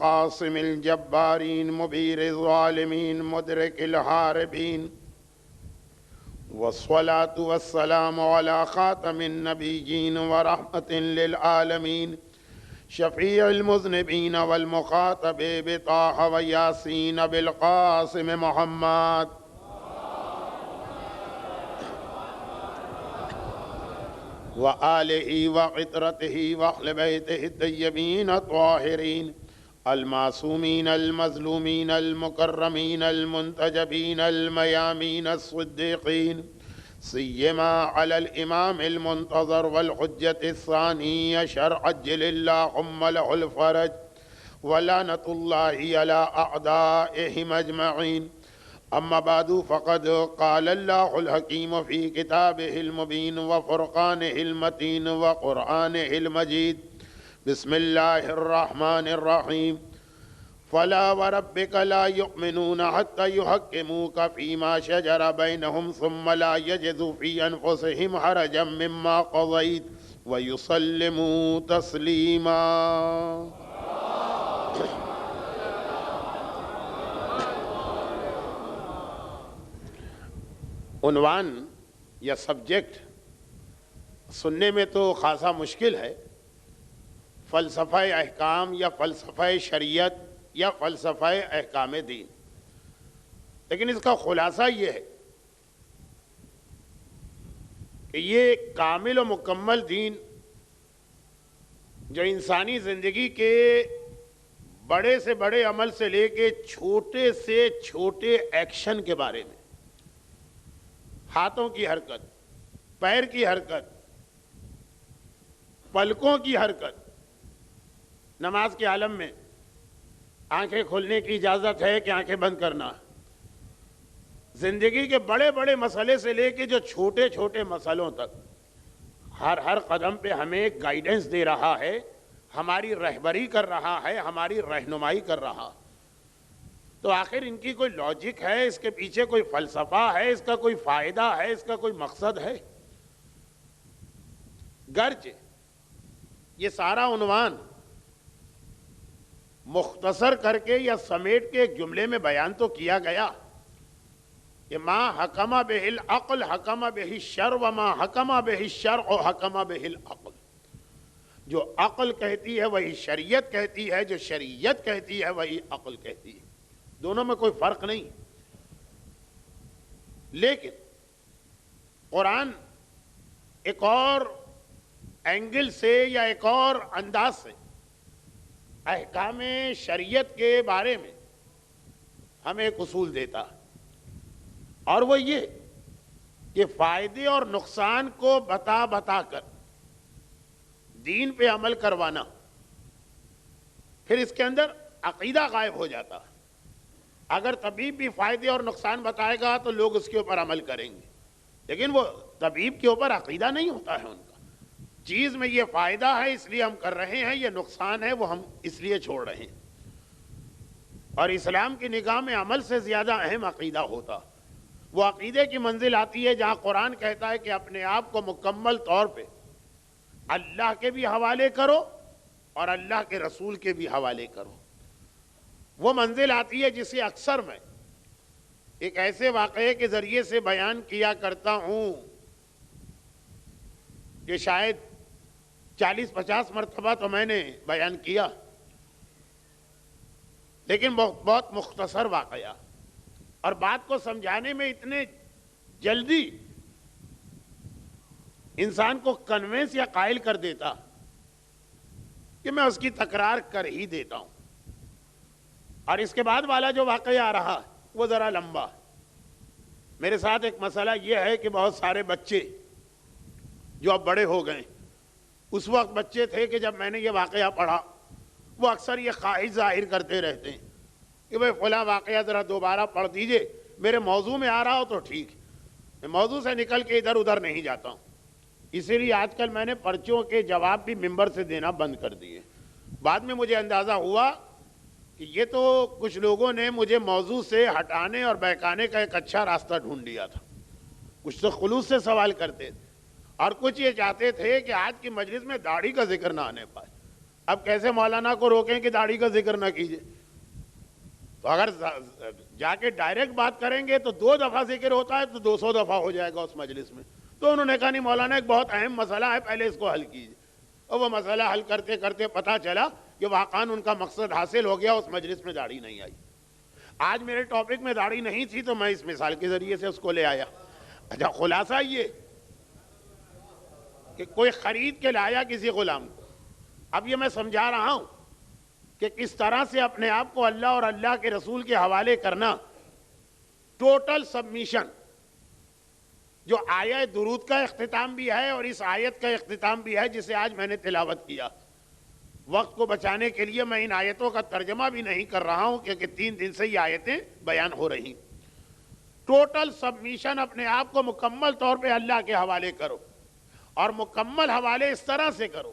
قاسم الجبارین مبیر الظالمین مدرک الحاربین والصلاة والسلام على خاتم النبیین ورحمة للعالمین شفیع المذنبین والمخاطب بطاہ ویاسین بالقاسم محمد وآلہ وعطرتہ واہل بیتہ الطیبین الطاہرین المعصومین المظلومین المکرمین المنتجبین المیامین الصدیقین سیما علی الامام المنتظر والحجة الثانی عشر عجل اللہم لہ الفرج ولعنۃ اللہ علی اعدائہم اجمعین اما بعد فقد قال اللہ الحکیم فی کتابہ المبین وفرقانہ المتین وقرآنہ المجید بسم اللہ الرحمن الرحیم فلا وربک لا یؤمنون حتی یحکموک فیما شجر بینہم ثم لا یجدوا فی انفسہم حرجا مما قضیت ویسلموا تسلیما۔ عنوان یا سبجیکٹ سننے میں تو خاصا مشکل ہے، فلسفہ احکام یا فلسفہ شریعت یا فلسفہ احکام دین، لیکن اس کا خلاصہ یہ ہے کہ یہ کامل و مکمل دین جو انسانی زندگی کے بڑے سے بڑے عمل سے لے کے چھوٹے سے چھوٹے ایکشن کے بارے میں، ہاتھوں کی حرکت، پیر کی حرکت، پلکوں کی حرکت، نماز کے عالم میں آنکھیں کھولنے کی اجازت ہے کہ آنکھیں بند کرنا، زندگی کے بڑے بڑے مسئلے سے لے کے جو چھوٹے چھوٹے مسئلوں تک ہر قدم پہ ہمیں گائیڈنس دے رہا ہے، ہماری رہبری کر رہا ہے، ہماری رہنمائی کر رہا ہے۔ تو آخر ان کی کوئی لاجک ہے، اس کے پیچھے کوئی فلسفہ ہے، اس کا کوئی فائدہ ہے، اس کا کوئی مقصد ہے؟ گرچہ یہ سارا عنوان مختصر کر کے یا سمیٹ کے ایک جملے میں بیان تو کیا گیا کہ ما حکم بہ العقل حکم بہ الشرع وما حکم بہ الشرع حکم بہ العقل۔ جو عقل کہتی ہے وہی شریعت کہتی ہے، جو شریعت کہتی ہے وہی عقل کہتی ہے، دونوں میں کوئی فرق نہیں۔ لیکن قرآن ایک اور اینگل سے یا ایک اور انداز سے احکام شریعت کے بارے میں ہمیں ایک اصول دیتا ہے، اور وہ یہ کہ فائدے اور نقصان کو بتا بتا کر دین پہ عمل کروانا، پھر اس کے اندر عقیدہ غائب ہو جاتا ہے۔ اگر طبیب بھی فائدے اور نقصان بتائے گا تو لوگ اس کے اوپر عمل کریں گے، لیکن وہ طبیب کے اوپر عقیدہ نہیں ہوتا ہے ان کا۔ چیز میں یہ فائدہ ہے اس لیے ہم کر رہے ہیں، یہ نقصان ہے وہ ہم اس لیے چھوڑ رہے ہیں۔ اور اسلام کی نگاہ میں عمل سے زیادہ اہم عقیدہ ہوتا، وہ عقیدے کی منزل آتی ہے جہاں قرآن کہتا ہے کہ اپنے آپ کو مکمل طور پہ اللہ کے بھی حوالے کرو اور اللہ کے رسول کے بھی حوالے کرو۔ وہ منزل آتی ہے جسے اکثر میں ایک ایسے واقعے کے ذریعے سے بیان کیا کرتا ہوں کہ شاید 40-50 مرتبہ تو میں نے بیان کیا، لیکن بہت مختصر واقعہ، اور بات کو سمجھانے میں اتنے جلدی انسان کو کنوینس یا قائل کر دیتا کہ میں اس کی تکرار کر ہی دیتا ہوں۔ اور اس کے بعد والا جو واقعہ آ رہا وہ ذرا لمبا۔ میرے ساتھ ایک مسئلہ یہ ہے کہ بہت سارے بچے جو اب بڑے ہو گئے، اس وقت بچے تھے کہ جب میں نے یہ واقعہ پڑھا، وہ اکثر یہ خواہش ظاہر کرتے رہتے ہیں کہ بھئی فلاں واقعہ ذرا دوبارہ پڑھ دیجئے، میرے موضوع میں آ رہا ہو تو ٹھیک، میں موضوع سے نکل کے ادھر ادھر نہیں جاتا ہوں۔ اسی لیے آج کل میں نے پرچوں کے جواب بھی ممبر سے دینا بند کر دیے۔ بعد میں مجھے اندازہ ہوا کہ یہ تو کچھ لوگوں نے مجھے موضوع سے ہٹانے اور بہکانے کا ایک اچھا راستہ ڈھونڈ لیا تھا۔ کچھ تو خلوص سے سوال کرتے تھے، اور کچھ یہ چاہتے تھے کہ آج کی مجلس میں داڑھی کا ذکر نہ آنے پائے۔ اب کیسے مولانا کو روکیں کہ داڑھی کا ذکر نہ کیجیے؟ تو اگر جا کے ڈائریکٹ بات کریں گے تو 2 دفعہ ذکر ہوتا ہے تو 200 دفعہ ہو جائے گا اس مجلس میں. تو انہوں نے کہا نہیں مولانا ایک بہت اہم مسئلہ ہے، پہلے اس کو حل کیجیے. اور وہ مسئلہ حل کرتے کرتے پتہ چلا کہ واقعاً ان کا مقصد حاصل ہو گیا، اس مجلس میں داڑھی نہیں آئی. آج میرے ٹاپک میں داڑھی نہیں تھی تو میں اس مثال کے ذریعے سے اس کو لے آیا. اچھا، خلاصہ یہ کہ کوئی خرید کے لایا کسی غلام کو. اب یہ میں سمجھا رہا ہوں کہ کس طرح سے اپنے آپ کو اللہ اور اللہ کے رسول کے حوالے کرنا، ٹوٹل سبمیشن، جو آیت درود کا اختتام بھی ہے اور اس آیت کا اختتام بھی ہے جسے آج میں نے تلاوت کیا. وقت کو بچانے کے لیے میں ان آیتوں کا ترجمہ بھی نہیں کر رہا ہوں کیونکہ 3 دن سے یہ آیتیں بیان ہو رہی. ٹوٹل سبمیشن، اپنے آپ کو مکمل طور پہ اللہ کے حوالے کرو، اور مکمل حوالے اس طرح سے کرو.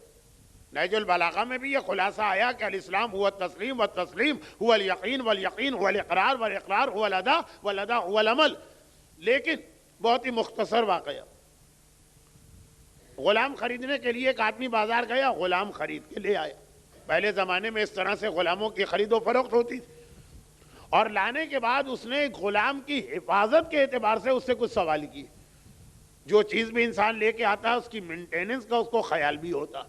نہج البلاغہ میں بھی یہ خلاصہ آیا کہ الاسلام هو التسلیم والتسلیم هو الیقین والیقین هو الاقرار والاقرار هو الادا والادا هو العمل. لیکن بہت ہی مختصر واقعہ. غلام خریدنے کے لیے ایک آدمی بازار گیا، غلام خرید کے لے آیا. پہلے زمانے میں اس طرح سے غلاموں کی خرید و فروخت ہوتی تھی. اور لانے کے بعد اس نے غلام کی حفاظت کے اعتبار سے اس سے کچھ سوال کیے. جو چیز بھی انسان لے کے آتا ہے اس کی مینٹیننس کا اس کو خیال بھی ہوتا،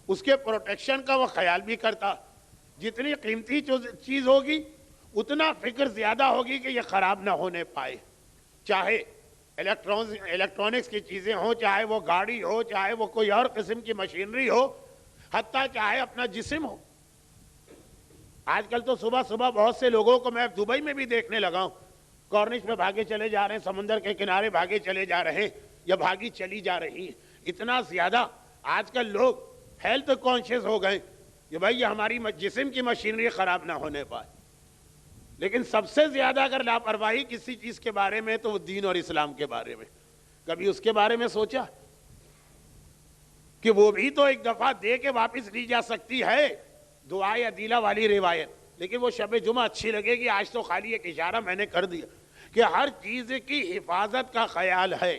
اس کے پروٹیکشن کا وہ خیال بھی کرتا. جتنی قیمتی چیز ہوگی اتنا فکر زیادہ ہوگی کہ یہ خراب نہ ہونے پائے. چاہے الیکٹرانکس کی چیزیں ہوں، چاہے وہ گاڑی ہو، چاہے وہ کوئی اور قسم کی مشینری ہو، حتیٰ چاہے اپنا جسم ہو. آج کل تو صبح صبح بہت سے لوگوں کو میں دبئی میں بھی دیکھنے لگا ہوں، کارنش میں بھاگے چلے جا رہے ہیں، سمندر کے کنارے بھاگے چلے جا رہے ہیں یا بھاگی چلی جا رہی ہیں. اتنا زیادہ آج کل لوگ ہیلتھ کانشیس ہو گئے کہ بھائی یہ ہماری جسم کی مشینری خراب نہ ہونے پائے. لیکن سب سے زیادہ اگر لاپرواہی کسی چیز کے بارے میں تو وہ دین اور اسلام کے بارے میں. کبھی اس کے بارے میں سوچا کہ وہ بھی تو ایک دفعہ دے کے واپس لی جا سکتی ہے، دعائے عدیلہ والی روایت، لیکن وہ شب جمعہ اچھی لگے گی. آج تو خالی ایک اشارہ میں نے کر دیا کہ ہر چیز کی حفاظت کا خیال ہے.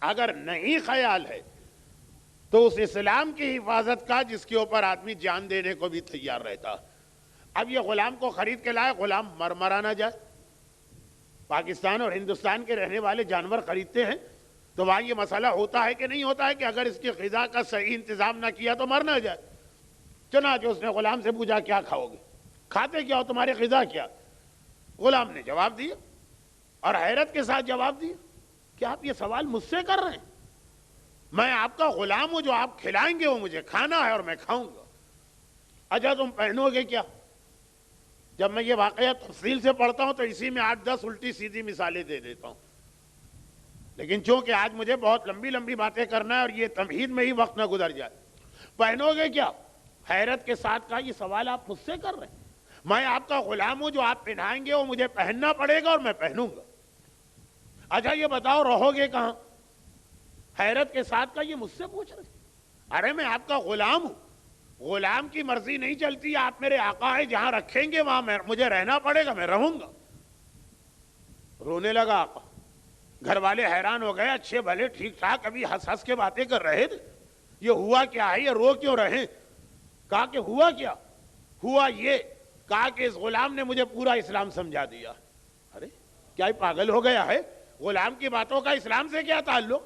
اگر نہیں خیال ہے تو اس اسلام کی حفاظت کا جس کے اوپر آدمی جان دینے کو بھی تیار رہتا. اب یہ غلام کو خرید کے لائے، غلام مرا نہ جائے. پاکستان اور ہندوستان کے رہنے والے جانور خریدتے ہیں تو وہاں یہ مسئلہ ہوتا ہے کہ نہیں ہوتا ہے کہ اگر اس کی غذا کا صحیح انتظام نہ کیا تو مر نہ جائے. چنانچہ اس نے غلام سے پوچھا کیا کھاؤ گے، کھاتے کیا ہو، تمہاری غذا کیا؟ غلام نے جواب دیا اور حیرت کے ساتھ جواب دیا کہ آپ یہ سوال مجھ سے کر رہے ہیں؟ میں آپ کا غلام ہوں، جو آپ کھلائیں گے وہ مجھے کھانا ہے اور میں کھاؤں گا. اچھا تم پہنو گے کیا؟ جب میں یہ واقعہ تفصیل سے پڑھتا ہوں تو اسی میں 8-10 الٹی سیدھی مثالیں دے دیتا ہوں، لیکن چونکہ آج مجھے بہت لمبی لمبی باتیں کرنا ہے اور یہ تمہید میں ہی وقت نہ گزر جائے. پہنو گے کیا؟ حیرت کے ساتھ کہا یہ سوال آپ مجھ سے کر رہے ہیں؟ میں آپ کا غلام ہوں، جو آپ پہنائیں گے وہ مجھے پہننا پڑے گا اور میں پہنوں گا. اچھا یہ بتاؤ رہو گے کہاں؟ حیرت کے ساتھ کہا یہ مجھ سے پوچھ رہے ہیں؟ ارے میں آپ کا غلام ہوں، غلام کی مرضی نہیں چلتی، آپ میرے آقا ہیں، جہاں رکھیں گے وہاں مجھے رہنا پڑے گا، میں رہوں گا. رونے لگا آقا. گھر والے حیران ہو گئے، اچھے بھلے ٹھیک ٹھاک ابھی ہنس ہنس کے باتیں کر رہے تھے، یہ ہوا کیا ہے، یہ رو کیوں رہے؟ کہا کہ ہوا کیا؟ ہوا یہ، کہا کہ اس غلام نے مجھے پورا اسلام سمجھا دیا. ارے کیا یہ پاگل ہو گیا ہے؟ غلام کی باتوں کا اسلام سے کیا تعلق؟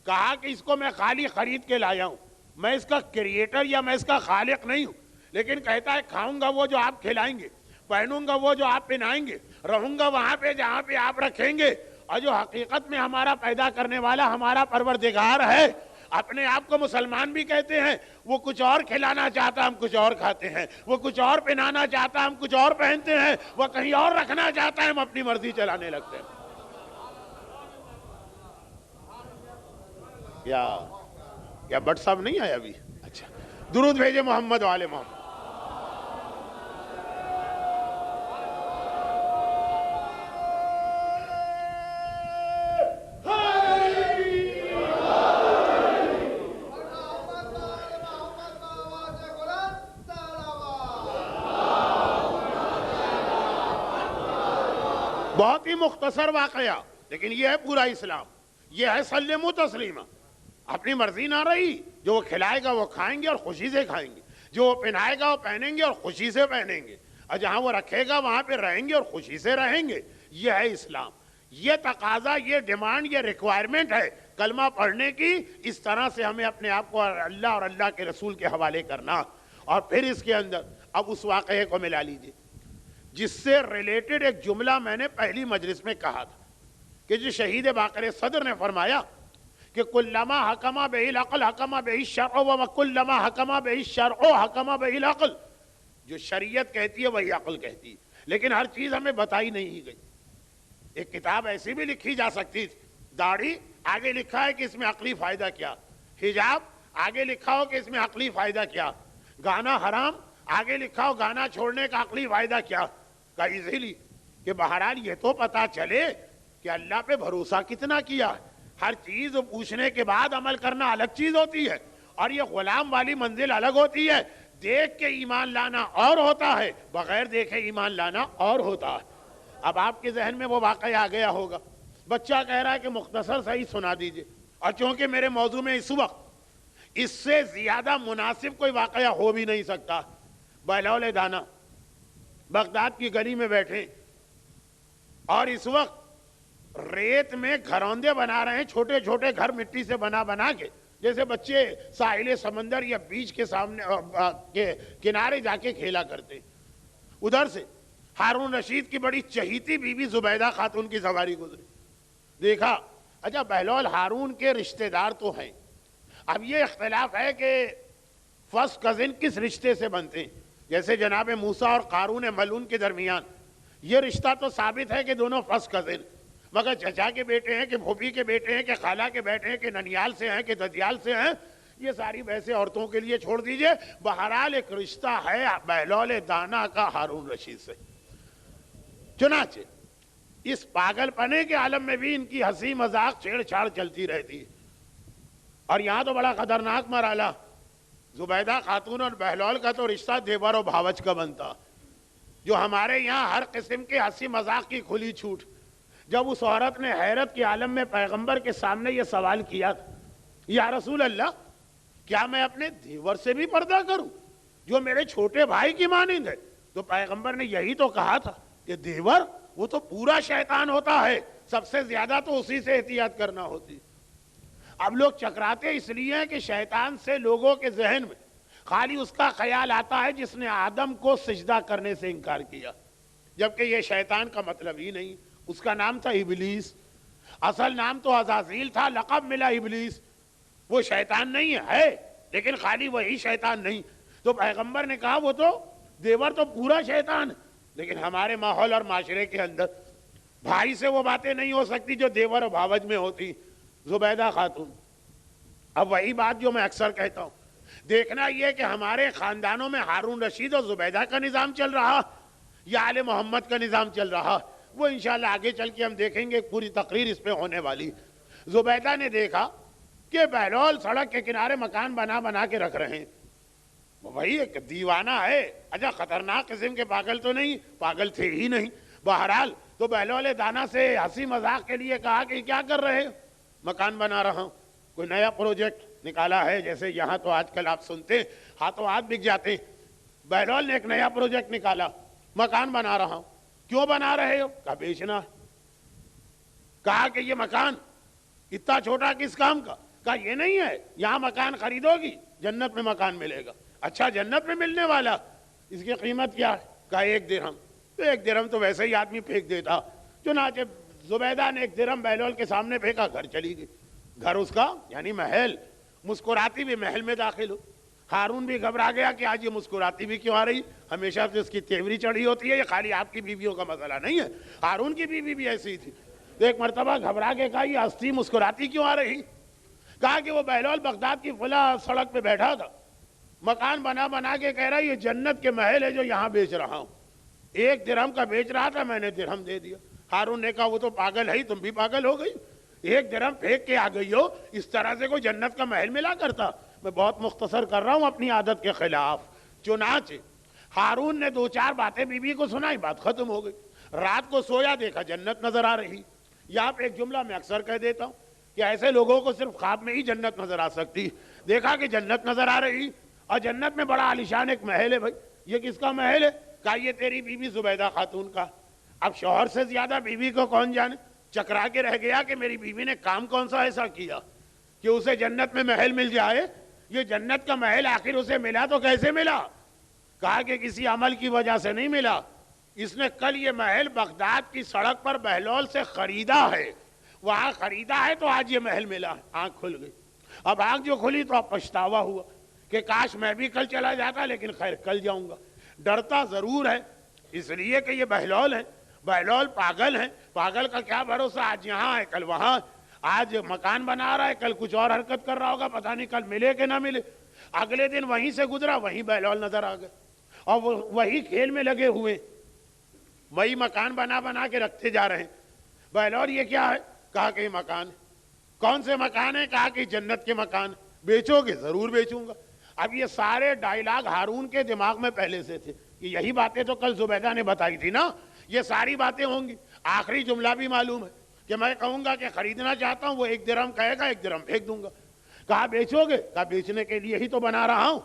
کہا کہ اس کو میں خالی خرید کے لایا ہوں، میں اس کا کریٹر یا میں اس کا خالق نہیں ہوں. لیکن کہتا ہے کھاؤں گا وہ جو آپ کھلائیں گے، پہنوں گا وہ جو آپ پہنائیں گے، رہوں گا وہاں پہ جہاں پہ آپ رکھیں گے. اور جو حقیقت میں ہمارا پیدا کرنے والا ہمارا پروردگار ہے، اپنے آپ کو مسلمان بھی کہتے ہیں، وہ کچھ اور کھلانا چاہتا ہم کچھ اور کھاتے ہیں، وہ کچھ اور پہنانا چاہتا ہم کچھ اور پہنتے ہیں، وہ کہیں اور رکھنا چاہتا ہے ہم اپنی مرضی چلانے لگتے ہیں. یا بٹ صاحب نہیں آیا ابھی؟ اچھا درود بھیجے محمد والے محمد. بہت ہی مختصر واقعہ، لیکن یہ ہے پورا اسلام. یہ ہے سلموا تسلیما. اپنی مرضی نہ رہی، جو وہ کھلائے گا وہ کھائیں گے اور خوشی سے کھائیں گے. جو وہ پہنائے گا وہ پہنیں گے اور خوشی سے پہنیں گے، اور جہاں وہ رکھے گا وہاں پہ رہیں گے اور خوشی سے رہیں گے. یہ ہے اسلام. یہ تقاضا، یہ ڈیمانڈ، یہ ریکوائرمنٹ ہے کلمہ پڑھنے کی. اس طرح سے ہمیں اپنے آپ کو اللہ اور اللہ کے رسول کے حوالے کرنا. اور پھر اس کے اندر اب اس واقعے کو ملا لیجیے جس سے ریلیٹڈ ایک جملہ میں نے پہلی مجلس میں کہا تھا کہ جو شہید باقر صدر نے فرمایا کہ کلما حکما بہ العقل حکما بہ الشرع وکلما حکما بہ الشرع حکما بہ العقل. جو شریعت کہتی ہے وہی عقل کہتی ہے، لیکن ہر چیز ہمیں بتائی نہیں گئی. ایک کتاب ایسی بھی لکھی جا سکتی تھی، داڑھی آگے لکھا ہے کہ اس میں عقلی فائدہ کیا، حجاب آگے لکھا ہو کہ اس میں عقلی فائدہ کیا، گانا حرام آگے لکھا ہو گانا چھوڑنے کا عقلی فائدہ کیا. کا ایزیلی کہ بہرحال یہ تو پتا چلے کہ اللہ پہ بھروسہ کتنا کیا ہے. ہر چیز پوچھنے کے بعد عمل کرنا الگ چیز ہوتی ہے، اور یہ غلام والی منزل الگ ہوتی ہے. دیکھ کے ایمان لانا اور ہوتا ہے، بغیر دیکھے ایمان لانا اور ہوتا ہے. اب آپ کے ذہن میں وہ واقعہ آ گیا ہوگا. بچہ کہہ رہا ہے کہ مختصر صحیح سنا دیجئے، اور چونکہ میرے موضوع میں اس وقت اس سے زیادہ مناسب کوئی واقعہ ہو بھی نہیں سکتا. بہلول دانا بغداد کی گلی میں بیٹھے اور اس وقت ریت میں گھروندے بنا رہے ہیں، چھوٹے چھوٹے گھر مٹی سے بنا کے، جیسے بچے ساحل سمندر یا بیچ کے سامنے کے کنارے جا کے کھیلا کرتے. ادھر سے ہارون رشید کی بڑی چہیتی بیوی زبیدہ خاتون کی سواری گزری. دیکھا اچھا بہلول ہارون کے رشتہ دار تو ہیں، اب یہ اختلاف ہے کہ فرسٹ کزن کس رشتے سے بنتے ہیں. جیسے جناب موسیٰ اور قارون ملعون کے درمیان یہ رشتہ تو ثابت ہے کہ دونوں فرسٹ کزن، مگر چچا کے بیٹے ہیں کہ پھوپھی کے بیٹے ہیں کہ خالہ کے بیٹے ہیں کہ ننیال سے ہیں کہ ددیال سے ہیں، یہ ساری بحثیں عورتوں کے لیے چھوڑ دیجئے. بہرحال ایک رشتہ ہے بہلول دانا کا ہارون رشید سے. چنانچہ اس پاگل پنے کے عالم میں بھی ان کی ہنسی مذاق چھیڑ چھاڑ چلتی رہتی ہے. اور یہاں تو بڑا خطرناک مرحلہ، زبیدہ خاتون اور بہلول کا تو رشتہ دیور و بھاوج کا بنتا، جو ہمارے یہاں ہر قسم کے ہنسی مذاق کی کھلی چھوٹ. جب اس عورت نے حیرت کے عالم میں پیغمبر کے سامنے یہ سوال کیا، یا رسول اللہ کیا میں اپنے دیور سے بھی پردہ کروں جو میرے چھوٹے بھائی کی مانند ہے؟ تو پیغمبر نے یہی تو کہا تھا کہ دیور وہ تو پورا شیطان ہوتا ہے، سب سے زیادہ تو اسی سے احتیاط کرنا ہوتی. اب لوگ چکراتے اس لیے ہیں کہ شیطان سے لوگوں کے ذہن میں خالی اس کا خیال آتا ہے جس نے آدم کو سجدہ کرنے سے انکار کیا، جبکہ یہ شیطان کا مطلب ہی نہیں. اس کا نام تھا ابلیس، اصل نام تو عزازیل تھا، لقب ملا ابلیس. وہ شیطان نہیں ہے لیکن خالی وہی شیطان نہیں. تو پیغمبر نے کہا وہ تو دیور تو پورا شیطان ہے، لیکن ہمارے ماحول اور معاشرے کے اندر بھائی سے وہ باتیں نہیں ہو سکتی جو دیور و بھاوج میں ہوتی. زبیدہ خاتون، اب وہی بات جو میں اکثر کہتا ہوں، دیکھنا یہ کہ ہمارے خاندانوں میں ہارون رشید اور زبیدہ کا نظام چل رہا یا آل محمد کا نظام چل رہا، وہ انشاءاللہ آگے چل کے ہم دیکھیں گے. پوری تقریر اس پہ ہونے والی. زبیدہ نے دیکھا کہ بہلول سڑک کے کنارے مکان بنا کے رکھ رہے ہیں. وہی ایک دیوانہ ہے. اچھا خطرناک قسم کے پاگل تو نہیں، پاگل تھے ہی نہیں. بہرحال تو بہلول دانا سے ہنسی مذاق کے لیے کہا کہ کیا کر رہے ہو؟ مکان بنا رہا ہوں. کوئی نیا پروجیکٹ نکالا ہے؟ جیسے یہاں تو آج کل آپ سنتے ہاتھوں ہاتھ بک جاتے. بہلول نے ایک نیا پروجیکٹ نکالا، مکان بنا رہا ہوں. کیوں بنا رہے ہو؟ کہا بیچنا. کہا کہ یہ مکان اتنا چھوٹا کس کام کا؟ کہا یہ نہیں ہے، یہاں مکان خریدو گی جنت میں مکان ملے گا. اچھا جنت میں ملنے والا، اس کی قیمت کیا ہے؟ کہا 1 درہم. تو 1 درہم تو ویسے ہی آدمی پھینک دیتا. چنانچہ زبیدہ نے 1 درہم بہلول کے سامنے پھینکا، گھر چلی گئی. گھر اس کا یعنی محل. مسکراتی بھی محل میں داخل ہو. ہارون بھی گھبرا گیا کہ آج یہ مسکراتی بھی کیوں آ رہی، ہمیشہ سے اس کی تیوری چڑھی ہوتی ہے، یہ خالی آپ کی بیویوں کا مسئلہ نہیں ہے، ہارون کی بیوی بھی ایسی تھی. تو ایک مرتبہ گھبرا کے کہا یہ ہستی مسکراتی کیوں آ رہی؟ کہا کہ وہ بہلول بغداد کی فلاں سڑک پہ بیٹھا تھا، مکان بنا کے کہہ رہا یہ جنت کے محل ہے جو یہاں بیچ رہا ہوں. 1 درہم کا بیچ رہا تھا، میں نے درہم دے دیا. ہارون نے کہا وہ تو پاگل ہے، تم بھی پاگل ہو گئی، 1 درہم پھینک کے آ گئی ہو، اس طرح سے کوئی جنت کا محل ملا کرتا. میں بہت مختصر کر رہا ہوں اپنی عادت کے خلاف. چنانچہ ہارون نے 2-4 باتیں بی بی کو سنائی، بات ختم ہو گئی. رات کو سویا، دیکھا جنت نظر آ رہی. یہاں پہ ایک جملہ میں اکثر کہہ دیتا ہوں کہ ایسے لوگوں کو صرف خواب میں ہی جنت نظر آ سکتی. دیکھا کہ جنت نظر آ رہی اور جنت میں بڑا عالیشان ایک محل ہے. بھائی یہ کس کا محل ہے؟ کہا یہ تیری بیوی زبیدہ خاتون کا. اب شوہر سے زیادہ بیوی کو کون جانے. چکرا کے رہ گیا کہ میری بیوی نے کام کون سا ایسا کیا کہ اسے جنت میں محل مل جائے. یہ جنت کا محل آخر اسے ملا تو کیسے ملا؟ کہا کہ کسی عمل کی وجہ سے نہیں ملا. اس نے کل یہ محل بغداد کی سڑک پر بہلول سے خریدا ہے. وہاں خریدا ہے تو آج یہ محل ملا. آنکھ کھل گئی. اب آنکھ جو کھلی تو اب پچھتاوا ہوا کہ کاش میں بھی کل چلا جاتا, لیکن خیر کل جاؤں گا. ڈرتا ضرور ہے اس لیے کہ یہ بہلول ہیں. بہلول پاگل ہیں. پاگل کا کیا بھروسہ, آج یہاں ہے کل وہاں, آج مکان بنا رہا ہے کل کچھ اور حرکت کر رہا ہوگا, پتہ نہیں کل ملے کہ نہ ملے. اگلے دن وہیں سے گزرا, وہیں بہلول نظر آ گئے اور وہی کھیل میں لگے ہوئے, وہی مکان بنا کے رکھتے جا رہے ہیں. بہلول یہ کیا ہے؟ کہا کہ یہ مکان ہے. کون سے مکان ہے؟ کہا کہ جنت کے مکان. بیچو گے؟ ضرور بیچوں گا. اب یہ سارے ڈائلاگ ہارون کے دماغ میں پہلے سے تھے کہ یہی باتیں تو کل زبیدہ نے بتائی تھی نا, یہ ساری باتیں ہوں گی. آخری جملہ بھی معلوم ہے کہ میں کہوں گا کہ خریدنا چاہتا ہوں, وہ 1 درہم کہے گا, 1 درہم پھینک دوں گا. کہا بیچو گے؟ کہا بیچنے کے لیے ہی تو بنا رہا ہوں.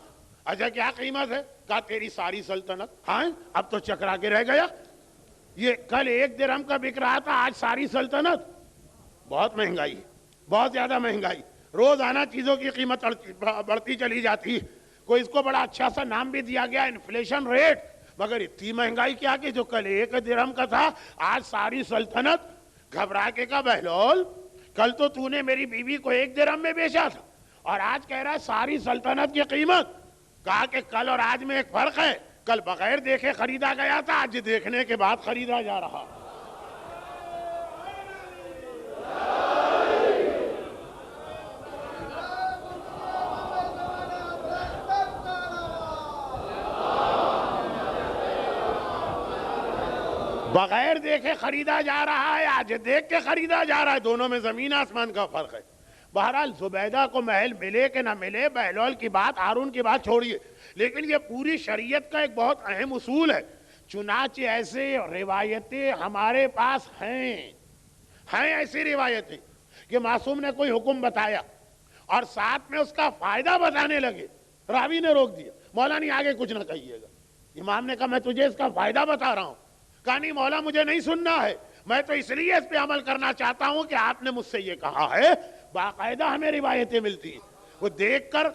اچھا کیا قیمت ہے؟ کہا تیری ساری سلطنت. ہاں اب تو چکرا کے رہ گیا. یہ کل 1 درہم کا بک رہا تھا, آج ساری سلطنت. بہت مہنگائی, بہت زیادہ مہنگائی. روزانہ چیزوں کی قیمت بڑھتی چلی جاتی. کوئی اس کو بڑا اچھا سا نام بھی دیا گیا, انفلیشن ریٹ. مگر اتنی مہنگائی کیا کہ جو کل 1 درہم کا تھا آج ساری سلطنت. گھبرا کے کہا بہلول کل تو نے میری بیوی کو 1 درہم میں بیچا تھا اور آج کہہ رہا ہے ساری سلطنت کی قیمت. کہا کہ کل اور آج میں ایک فرق ہے, کل بغیر دیکھے خریدا گیا تھا, آج دیکھنے کے بعد خریدا جا رہا. بغیر دیکھے خریدا جا رہا ہے, آج دیکھ کے خریدا جا رہا ہے. دونوں میں زمین آسمان کا فرق ہے. بہرحال زبیدہ کو محل ملے کہ نہ ملے, بہلول کی بات, ہارون کی بات چھوڑیے, لیکن یہ پوری شریعت کا ایک بہت اہم اصول ہے. چنانچہ ایسے روایتیں ہمارے پاس ہیں ایسی روایتیں کہ معصوم نے کوئی حکم بتایا اور ساتھ میں اس کا فائدہ بتانے لگے, راوی نے روک دیا, مولا نہیں آگے کچھ نہ کہیے گا. امام نے کہا میں تجھے اس کا فائدہ بتا رہا ہوں. کہا نہیں مولا مجھے نہیں سننا ہے, میں تو اس لیے اس پہ عمل کرنا چاہتا ہوں کہ آپ نے مجھ سے یہ کہا ہے. باقاعدہ ہمیں روایتیں ملتی ہیں. وہ دیکھ کر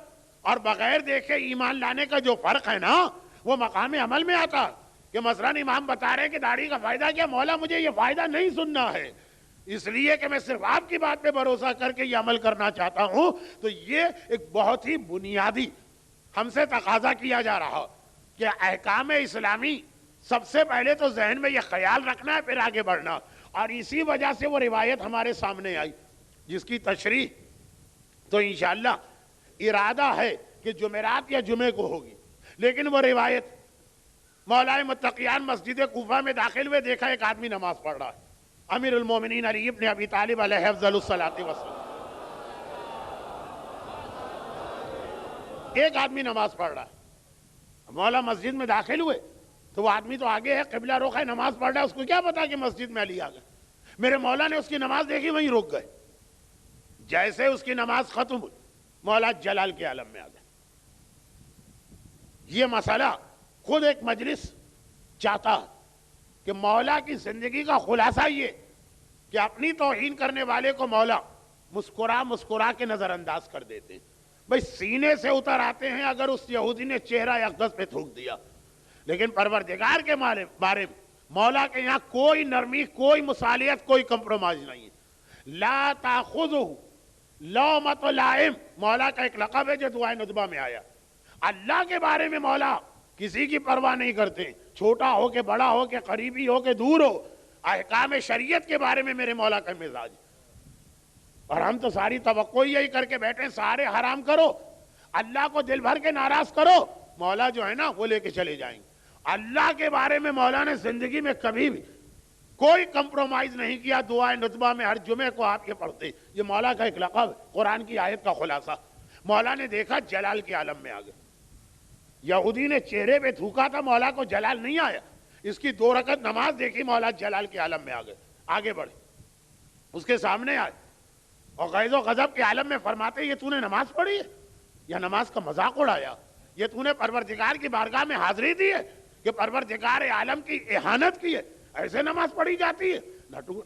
اور بغیر دیکھے ایمان لانے کا جو فرق ہے نا, وہ مقام عمل میں آتا کہ مثلا امام بتا رہے کہ داڑھی کا فائدہ کیا, مولا مجھے یہ فائدہ نہیں سننا ہے, اس لیے کہ میں صرف آپ کی بات پہ بھروسہ کر کے یہ عمل کرنا چاہتا ہوں. تو یہ ایک بہت ہی بنیادی ہم سے تقاضا کیا جا رہا کہ احکام اسلامی سب سے پہلے تو ذہن میں یہ خیال رکھنا ہے, پھر آگے بڑھنا. اور اسی وجہ سے وہ روایت ہمارے سامنے آئی جس کی تشریح تو انشاءاللہ ارادہ ہے کہ جمعرات یا جمعے کو ہوگی. لیکن وہ روایت مولا متقیان مسجد کوفہ میں داخل ہوئے, دیکھا ایک آدمی نماز پڑھ رہا ہے. امیر المومنین علی ابن ابی طالب علیہ افضل الصلاۃ والسلام, ایک آدمی نماز پڑھ رہا ہے. مولا مسجد میں داخل ہوئے تو وہ آدمی تو آگے ہے, قبلہ رخ ہے, نماز پڑھ رہا ہے, اس کو کیا پتا کہ مسجد میں علی آ گئے. میرے مولا نے اس کی نماز دیکھی, وہیں رک گئے. جیسے اس کی نماز ختم ہوئی, مولا جلال کے عالم میں آ گئے. یہ مسئلہ خود ایک مجلس چاہتا ہے کہ مولا کی زندگی کا خلاصہ یہ کہ اپنی توہین کرنے والے کو مولا مسکرا کے نظر انداز کر دیتے ہیں. بھئی سینے سے اتر آتے ہیں اگر اس یہودی نے چہرہ اقدس پہ تھوک دیا, لیکن پروردگار کے بارے میں مولا کے یہاں کوئی نرمی, کوئی مصالحت, کوئی کمپرومائز نہیں ہے. لا تاخذہ لومۃ لائم مولا کا ایک لقب ہے جو دعائے ندبہ میں آیا. اللہ کے بارے میں مولا کسی کی پرواہ نہیں کرتے, چھوٹا ہو کہ بڑا ہو کہ قریبی ہو کہ دور ہو. احکام شریعت کے بارے میں میرے مولا کا مزاج. اور ہم تو ساری توقع یہی کر کے بیٹھے, سارے حرام کرو, اللہ کو دل بھر کے ناراض کرو, مولا جو ہے نا وہ لے کے چلے جائیں گے. اللہ کے بارے میں مولا نے زندگی میں کبھی بھی کوئی کمپرومائز نہیں کیا. دعائے ندبہ میں ہر جمعے کو آپ یہ پڑھتے, یہ مولا کا ایک لقب, قرآن کی آیت کا خلاصہ. مولا نے دیکھا جلال کے عالم میں آ گئے. یہودی نے چہرے پہ تھوکا تھا, مولا کو جلال نہیں آیا. اس کی 2 رکعت نماز دیکھی, مولا جلال کے عالم میں آ گئے. آگے بڑھے, اس کے سامنے آئے اور غیظ و غضب کے عالم میں فرماتے یہ تو نے نماز پڑھی ہے یا نماز کا مذاق اڑایا, یہ تو نے پروردگار کی بارگاہ میں حاضری دی ہے کہ پروردگار عالم کی اہانت کی ہے؟ ایسے نماز پڑھی جاتی ہے؟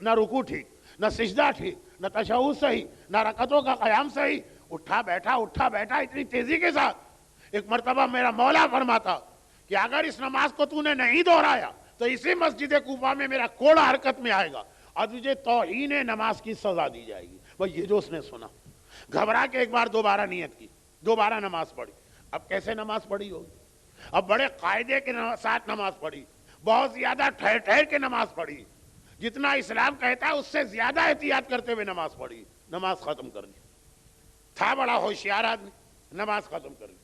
نہ رکوع ٹھیک، نہ سجدہ ٹھیک، نہ تشہد صحیح، نہ رکعتوں کا قیام صحیح، اٹھا بیٹھا اتنی تیزی کے ساتھ۔ ایک مرتبہ میرا مولا فرماتا کہ اگر اس نماز کو تو نے نہیں دہرایا تو اسی مسجد کوفہ میں میرا کوڑا حرکت میں آئے گا اور تجھے توہین نماز کی سزا دی جائے گی۔ وہ یہ جو اس نے سنا، گھبرا کے ایک بار دوبارہ نیت کی، دوبارہ نماز پڑھی۔ اب کیسے نماز پڑھی ہوگی؟ اب بڑے قاعدے کے ساتھ نماز پڑھی، بہت زیادہ ٹھہر ٹھہر کے نماز پڑھی، جتنا اسلام کہتا ہے اس سے زیادہ احتیاط کرتے ہوئے نماز پڑھی، نماز ختم کر لی۔ تھا بڑا ہوشیار آدمی، نماز ختم کر لی۔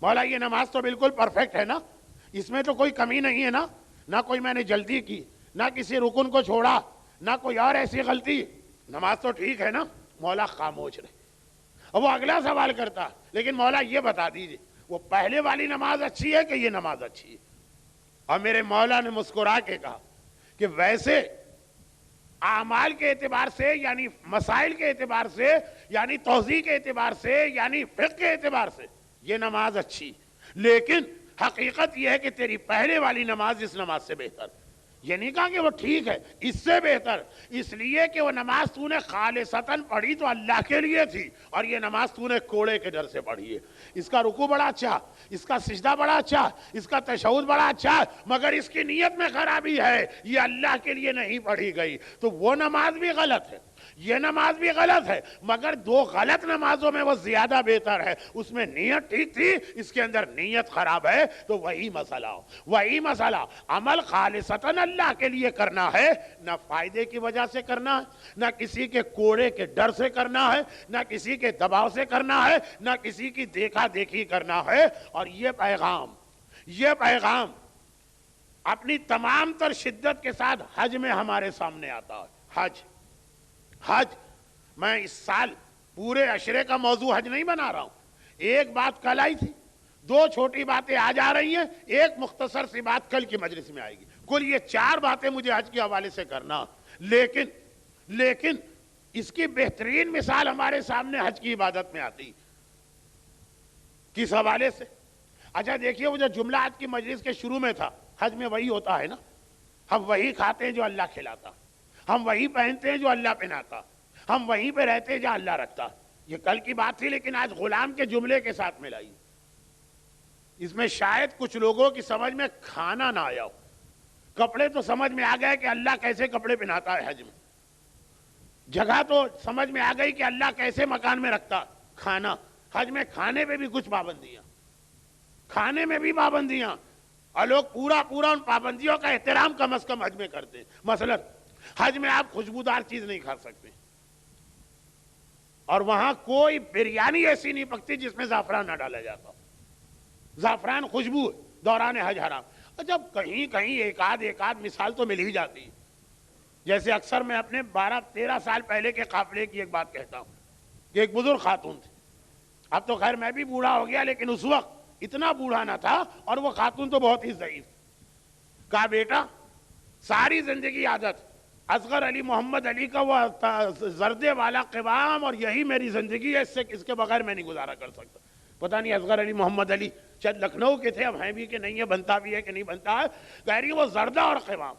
مولا یہ نماز تو بالکل پرفیکٹ ہے نا، اس میں تو کوئی کمی نہیں ہے نا، نہ کوئی میں نے جلدی کی، نہ کسی رکن کو چھوڑا، نہ کوئی اور ایسی غلطی، نماز تو ٹھیک ہے نا؟ مولا خاموش رہے۔ اور وہ اگلا سوال کرتا، لیکن مولا یہ بتا دیجئے وہ پہلے والی نماز اچھی ہے کہ یہ نماز اچھی ہے؟ اور میرے مولا نے مسکرا کے کہا کہ ویسے اعمال کے اعتبار سے، یعنی مسائل کے اعتبار سے، یعنی توضیح کے اعتبار سے، یعنی فقہ کے اعتبار سے یہ نماز اچھی، لیکن حقیقت یہ ہے کہ تیری پہلے والی نماز اس نماز سے بہتر۔ یہ نہیں کہا کہ وہ ٹھیک ہے، اس سے بہتر، اس لیے کہ وہ نماز تو نے خالصتاً پڑھی تو اللہ کے لیے تھی، اور یہ نماز تو نے کوڑے کے ڈر سے پڑھی ہے۔ اس کا رکوع بڑا اچھا، اس کا سجدہ بڑا اچھا، اس کا تشہد بڑا اچھا، مگر اس کی نیت میں خرابی ہے، یہ اللہ کے لیے نہیں پڑھی گئی، تو وہ نماز بھی غلط ہے، یہ نماز بھی غلط ہے، مگر دو غلط نمازوں میں وہ زیادہ بہتر ہے۔ اس میں نیت ٹھیک تھی، اس کے اندر نیت خراب ہے، تو وہی مسئلہ عمل خالصتاً اللہ کے لیے کرنا ہے، نہ فائدے کی وجہ سے کرنا ہے، نہ کسی کے کوڑے کے ڈر سے کرنا ہے، نہ کسی کے دباؤ سے کرنا ہے، نہ کسی کی دیکھا دیکھی کرنا ہے۔ اور یہ پیغام اپنی تمام تر شدت کے ساتھ حج میں ہمارے سامنے آتا ہے۔ حج میں اس سال پورے عشرے کا موضوع حج نہیں بنا رہا ہوں، ایک بات کل آئی تھی، دو چھوٹی باتیں آج آ رہی ہیں، ایک مختصر سی بات کل کی مجلس میں آئے گی، کل یہ چار باتیں مجھے حج کے حوالے سے کرنا، لیکن اس کی بہترین مثال ہمارے سامنے حج کی عبادت میں آتی، کس حوالے سے؟ اچھا دیکھیے، وہ جو جملہ آج کی مجلس کے شروع میں تھا، حج میں وہی ہوتا ہے نا، ہم وہی کھاتے ہیں جو اللہ کھلاتا، ہم وہی پہنتے ہیں جو اللہ پہناتا، ہم وہیں پہ رہتے ہیں جہاں اللہ رکھتا۔ یہ کل کی بات تھی، لیکن آج غلام کے جملے کے ساتھ ملائی۔ اس میں شاید کچھ لوگوں کی سمجھ میں کھانا نہ آیا ہو، کپڑے تو سمجھ میں آ گئے کہ اللہ کیسے کپڑے پہناتا ہے حج میں، جگہ تو سمجھ میں آ گئی کہ اللہ کیسے مکان میں رکھتا، کھانا، حج میں کھانے پہ بھی کچھ پابندیاں، کھانے میں بھی پابندیاں، اور لوگ پورا ان پابندیوں کا احترام کم از کم حج میں کرتے ہیں۔ مثلا حج میں آپ خوشبودار چیز نہیں کھا سکتے، اور وہاں کوئی بریانی ایسی نہیں پکتی جس میں زعفران نہ ڈالا جاتا، زعفران خوشبو دوران حج حرام۔ جب کہیں ایک آدھ مثال تو مل ہی جاتی ہے، جیسے اکثر میں اپنے 12-13 سال پہلے کے قافلے کی ایک بات کہتا ہوں کہ ایک بزرگ خاتون تھی، اب تو خیر میں بھی بوڑھا ہو گیا، لیکن اس وقت اتنا بوڑھا نہ تھا، اور وہ خاتون تو بہت ہی ضعیف تھی۔ کہا بیٹا ساری زندگی عادت اصغر علی محمد علی کا وہ زردے والا قوام، اور یہی میری زندگی ہے، اس کے بغیر میں نہیں گزارا کر سکتا۔ پتہ نہیں اصغر علی محمد علی شاید لکھنؤ کے تھے، اب ہیں بھی کہ نہیں ہے، بنتا بھی ہے کہ نہیں بنتا ہے، کہہ رہی وہ زردہ اور قوام،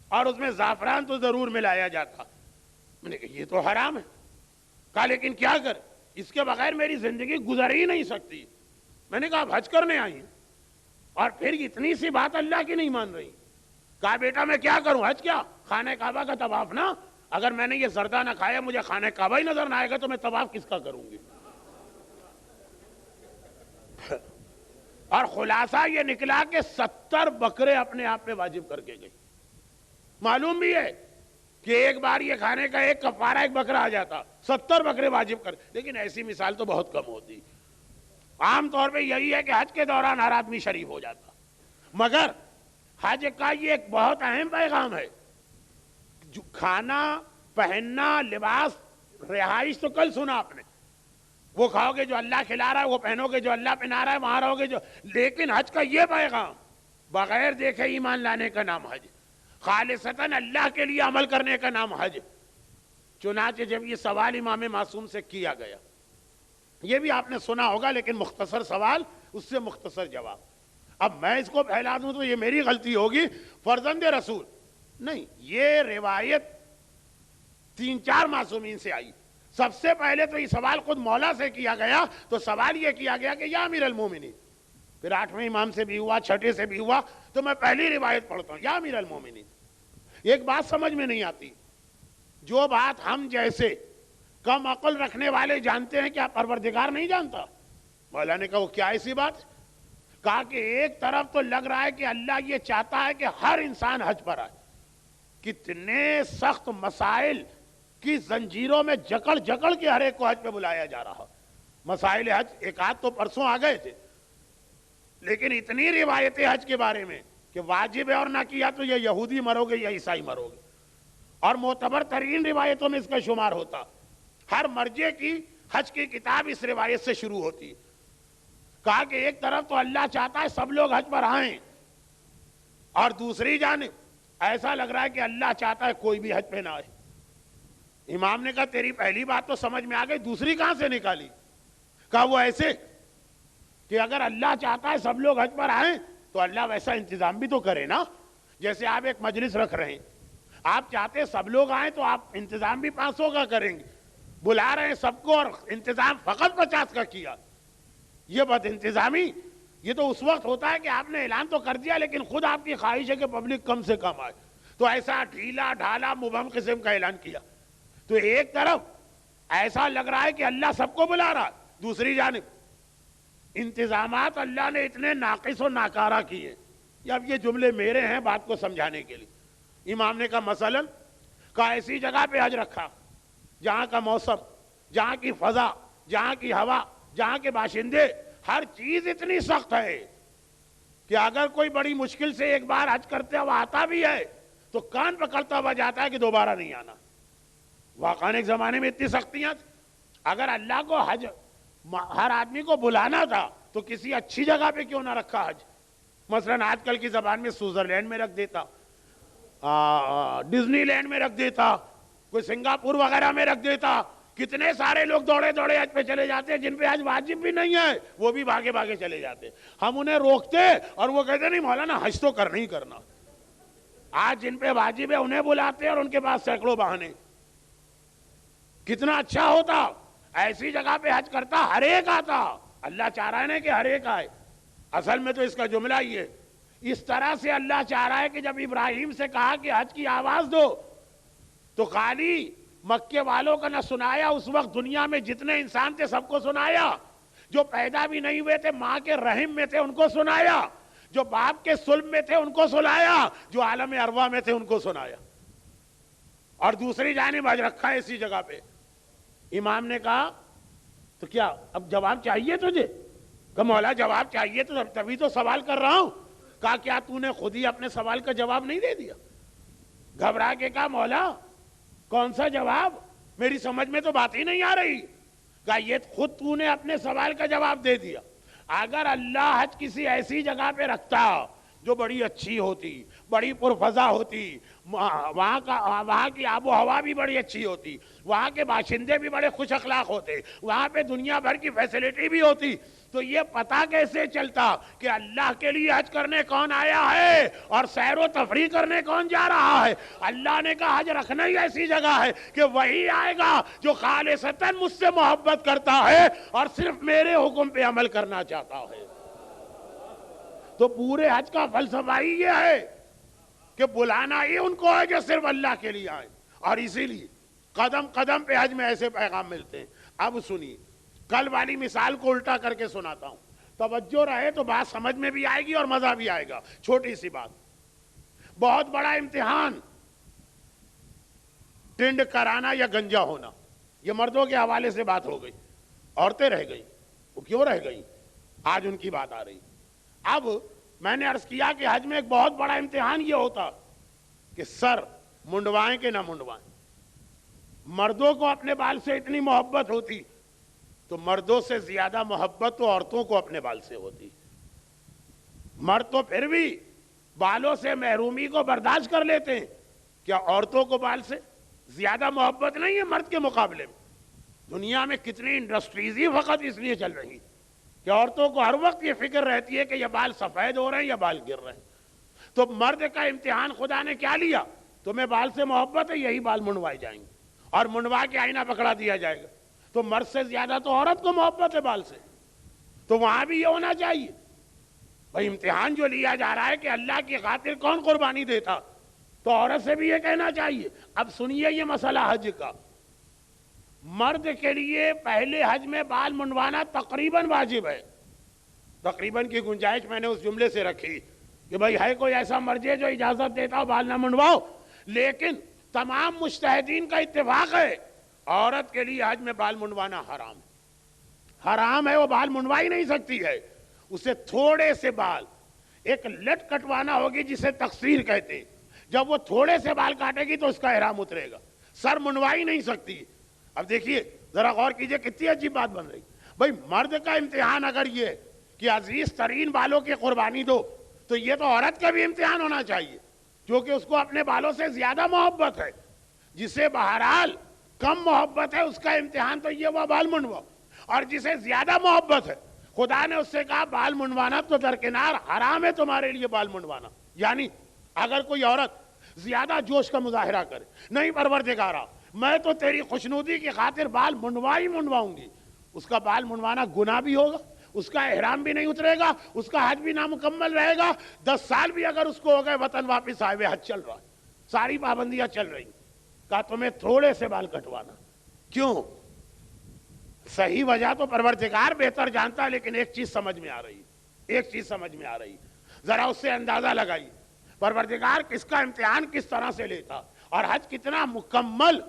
اور اس میں زعفران تو ضرور ملایا جاتا۔ میں نے کہا یہ تو حرام ہے۔ کہا لیکن کیا کر، اس کے بغیر میری زندگی گزر ہی نہیں سکتی۔ میں نے کہا اب حج کرنے آئی ہیں اور پھر اتنی سی بات اللہ کی نہیں مان رہی۔ کہا بیٹا میں کیا کروں، حج کیا، خانہ کعبہ کا طواف نا، اگر میں نے یہ زردہ نہ کھایا مجھے خانہ کعبہ ہی نظر نہ آئے گا تو میں طواف کس کا کروں گی؟ اور خلاصہ یہ نکلا کہ 70 بکرے اپنے آپ پہ واجب کر کے گئی۔ معلوم بھی ہے کہ ایک بار یہ کھانے کا ایک کفارہ ایک بکرا آ جاتا، 70 بکرے واجب کر، لیکن ایسی مثال تو بہت کم ہوتی۔ عام طور پہ یہی ہے کہ حج کے دوران ہر آدمی شریف ہو جاتا، مگر حج کا یہ ایک بہت اہم پیغام ہے، کھانا، پہننا، لباس، رہائش تو کل سنا آپ نے، وہ کھاؤ گے جو اللہ کھلا رہا ہے، وہ پہنو گے جو اللہ پہنا رہا ہے، وہاں رہو گے جو، لیکن حج کا یہ پیغام بغیر دیکھے ایمان لانے کا نام حج، خالصتاً اللہ کے لیے عمل کرنے کا نام حج۔ چنانچہ جب یہ سوال امام معصوم سے کیا گیا، یہ بھی آپ نے سنا ہوگا لیکن مختصر سوال، اس سے مختصر جواب. اب میں اس کو پھیلا دوں تو یہ میری غلطی ہوگی. فرزند رسول نہیں, یہ روایت 3-4 معصومین سے آئی. سب سے پہلے تو یہ سوال خود مولا سے کیا گیا, تو سوال یہ کیا گیا کہ یا امیر المومنین. پھر 8ویں امام سے بھی ہوا, 6ٹھے سے بھی ہوا, تو میں پہلی روایت پڑھتا ہوں, یا امیر المومنین. ایک بات سمجھ میں نہیں آتی, جو بات ہم جیسے کم عقل رکھنے والے جانتے ہیں, کیا پروردگار نہیں جانتا؟ مولا نے کہا وہ کیا ایسی بات؟ کہا کہ ایک طرف تو لگ رہا ہے کہ اللہ یہ چاہتا ہے کہ ہر انسان حج پر آئے. کتنے سخت مسائل کی زنجیروں میں جکڑ جکڑ کے ہر ایک کو حج پہ بلایا جا رہا. مسائل حج ایک آدھ تو پرسوں آ گئے تھے, لیکن اتنی روایتیں حج کے بارے میں کہ واجب ہے اور نہ کیا تو یہ یہودی مرو گے یا عیسائی مرو گے, اور معتبر ترین روایتوں میں اس کا شمار ہوتا. ہر مرجع کی حج کی کتاب اس روایت سے شروع ہوتی. کہا کہ ایک طرف تو اللہ چاہتا ہے سب لوگ حج پر آئیں, اور دوسری جانب ایسا لگ رہا ہے کہ اللہ چاہتا ہے کوئی بھی حج پہ نہ آئے. امام نے کہا تیری پہلی بات تو سمجھ میں آ گئی, دوسری کہاں سے نکالی؟ کہا وہ ایسے کہ اگر اللہ چاہتا ہے سب لوگ حج پر آئیں تو اللہ ویسا انتظام بھی تو کرے نا. جیسے آپ ایک مجلس رکھ رہے ہیں, آپ چاہتے سب لوگ آئیں تو آپ انتظام بھی 500 کا کریں گے. بلا رہے ہیں سب کو اور انتظام فقط 50 کا کیا. یہ بد انتظامی, یہ تو اس وقت ہوتا ہے کہ آپ نے اعلان تو کر دیا لیکن خود آپ کی خواہش ہے کہ پبلک کم سے کم آئے, تو ایسا ڈھیلا ڈھالا مبہم قسم کا اعلان کیا. تو ایک طرف ایسا لگ رہا ہے کہ اللہ سب کو بلا رہا, دوسری جانب انتظامات اللہ نے اتنے ناقص و ناکارہ کیے. اب یہ جملے میرے ہیں بات کو سمجھانے کے لیے. امام نے کہا مثلا کہا ایسی جگہ پہ حج رکھا جہاں کا موسم, جہاں کی فضا, جہاں کی ہوا, جہاں کے باشندے, ہر چیز اتنی سخت ہے کہ اگر کوئی بڑی مشکل سے ایک بار حج کرتے ہوا آتا بھی ہے تو کان پکڑتا ہوا جاتا ہے کہ دوبارہ نہیں آنا. واقعاً ایک زمانے میں اتنی سختیاں تھیں. اگر اللہ کو حج ہر آدمی کو بلانا تھا تو کسی اچھی جگہ پہ کیوں نہ رکھا حج؟ مثلا آج کل کی زبان میں سوئٹزرلینڈ میں رکھ دیتا, ڈزنی لینڈ میں رکھ دیتا, کوئی سنگاپور وغیرہ میں رکھ دیتا. کتنے سارے لوگ دوڑے دوڑے حج پہ چلے جاتے ہیں جن پہ حج واجب بھی نہیں ہے, وہ بھی بھاگے بھاگے چلے جاتے. ہم انہیں روکتے اور وہ کہتے نہیں مولانا حج تو کرنا ہی کرنا. آج جن پہ واجب ہے انہیں بلاتے اور ان کے پاس سینکڑوں بہانے. کتنا اچھا ہوتا ایسی جگہ پہ حج کرتا, ہر ایک آتا. اللہ چاہ رہا ہے نا کہ ہر ایک آئے. اصل میں تو اس کا جملہ یہ ہے, اس طرح سے اللہ چاہ رہا ہے کہ جب ابراہیم سے کہا کہ حج کی آواز دو تو خالی مکے والوں کا نہ سنایا, اس وقت دنیا میں جتنے انسان تھے سب کو سنایا. جو پیدا بھی نہیں ہوئے تھے ماں کے رحم میں تھے ان کو سنایا, جو باپ کے صلب میں تھے ان کو سنایا, جو عالم ارواح میں تھے ان کو سنایا. اور دوسری جانب حج رکھا ہے اسی جگہ پہ. امام نے کہا تو کیا اب جواب چاہیے تجھے؟ کہ مولا جواب چاہیے تو تبھی تو سوال کر رہا ہوں. کہا کیا تو نے خود ہی اپنے سوال کا جواب نہیں دے دیا؟ گھبرا کے کہا مولا کون سا جواب, میری سمجھ میں تو بات ہی نہیں آ رہی. کہا یہ خود تو نے اپنے سوال کا جواب دے دیا. اگر اللہ حج کسی ایسی جگہ پہ رکھتا جو بڑی اچھی ہوتی, بڑی پرفضا ہوتی, وہاں کی آب و ہوا بھی بڑی اچھی ہوتی, وہاں کے باشندے بھی بڑے خوش اخلاق ہوتے, وہاں پہ دنیا بھر کی فیسلٹی بھی ہوتی, تو یہ پتہ کیسے چلتا کہ اللہ کے لیے حج کرنے کون آیا ہے اور سیر و تفریح کرنے کون جا رہا ہے؟ اللہ نے کہا حج رکھنا ہی ایسی جگہ ہے کہ وہی آئے گا جو خالصتاً مجھ سے محبت کرتا ہے اور صرف میرے حکم پہ عمل کرنا چاہتا ہے. تو پورے حج کا فلسفہ ہی یہ ہے کہ بلانا ہی ان کو ہے جو صرف اللہ کے لیے آئے. اور اسی لیے قدم قدم پہ حج میں ایسے پیغام ملتے ہیں. اب سنیے, کل والی مثال کو الٹا کر کے سناتا ہوں, توجہ رہے تو بات سمجھ میں بھی آئے گی اور مزہ بھی آئے گا. چھوٹی سی بات, بہت بڑا امتحان ٹنڈ کرانا یا گنجا ہونا. یہ مردوں کے حوالے سے بات ہو گئی, عورتیں رہ گئی. وہ کیوں رہ گئی؟ آج ان کی بات آ رہی. اب میں نے عرض کیا کہ حج میں ایک بہت بڑا امتحان یہ ہوتا کہ سر منڈوائیں کہ نہ منڈوائیں. مردوں کو اپنے بال سے اتنی محبت ہوتی تو مردوں سے زیادہ محبت تو عورتوں کو اپنے بال سے ہوتی. مرد تو پھر بھی بالوں سے محرومی کو برداشت کر لیتے ہیں, کیا عورتوں کو بال سے زیادہ محبت نہیں ہے مرد کے مقابلے میں؟ دنیا میں کتنی انڈسٹریز ہی فقط اس لیے چل رہی کہ عورتوں کو ہر وقت یہ فکر رہتی ہے کہ یہ بال سفید ہو رہے ہیں یا بال گر رہے ہیں. تو مرد کا امتحان خدا نے کیا لیا؟ تمہیں بال سے محبت ہے، یہی بال منڈوائے جائیں گے اور منڈوا کے آئینہ پکڑا دیا جائے گا. تو مرد سے زیادہ تو عورت کو محبت ہے بال سے، تو وہاں بھی یہ ہونا چاہیے. بھائی امتحان جو لیا جا رہا ہے کہ اللہ کی خاطر کون قربانی دیتا، تو عورت سے بھی یہ کہنا چاہیے. اب سنیے یہ مسئلہ حج کا. مرد کے لیے پہلے حج میں بال منڈوانا تقریباً واجب ہے. تقریباً کی گنجائش میں نے اس جملے سے رکھی کہ بھائی ہے کوئی ایسا مرجع جو اجازت دیتا ہو بال نہ منڈواؤ، لیکن تمام مجتہدین کا اتفاق ہے عورت کے لیے حج میں بال منڈوانا حرام ہے. حرام ہے، وہ بال منڈوائی نہیں سکتی ہے. اسے تھوڑے سے بال، ایک لٹ کٹوانا ہوگی جسے تقصیر کہتے ہیں. جب وہ تھوڑے سے بال کاٹے گی تو اس کا احرام اترے گا. سر منڈوائی نہیں سکتی. اب دیکھیے ذرا غور کیجئے کتنی عجیب بات بن رہی. بھئی مرد کا امتحان اگر یہ کہ عزیز ترین بالوں کی قربانی دو، تو یہ تو عورت کا بھی امتحان ہونا چاہیے جو کہ اس کو اپنے بالوں سے زیادہ محبت ہے. جسے بہرحال کم محبت ہے اس کا امتحان تو یہ وہ بال منڈواؤ، اور جسے زیادہ محبت ہے خدا نے اس سے کہا بال منڈوانا تو درکنار، حرام ہے تمہارے لیے بال منڈوانا. یعنی اگر کوئی عورت زیادہ جوش کا مظاہرہ کرے، نہیں پروردگارا میں تو تیری خوشنودی کی خاطر بال منڈواؤں گی، اس کا بال منڈوانا گناہ بھی ہوگا، اس کا احرام بھی نہیں اترے گا، اس کا حج بھی نامکمل رہے گا. 10 سال بھی اگر اس کو ہو گئے وطن واپس آئے ہوئے، حج چل رہا ہے، ساری پابندیاں چل رہی. کہا تمہیں تھوڑے سے بال کٹوانا. کیوں؟ صحیح وجہ تو پروردگار بہتر جانتا ہے، لیکن ایک چیز سمجھ میں آ رہی، ذرا اس سے اندازہ لگائی پروردگار کس کا امتحان کس طرح سے لیتا. اور حج کتنا مکمل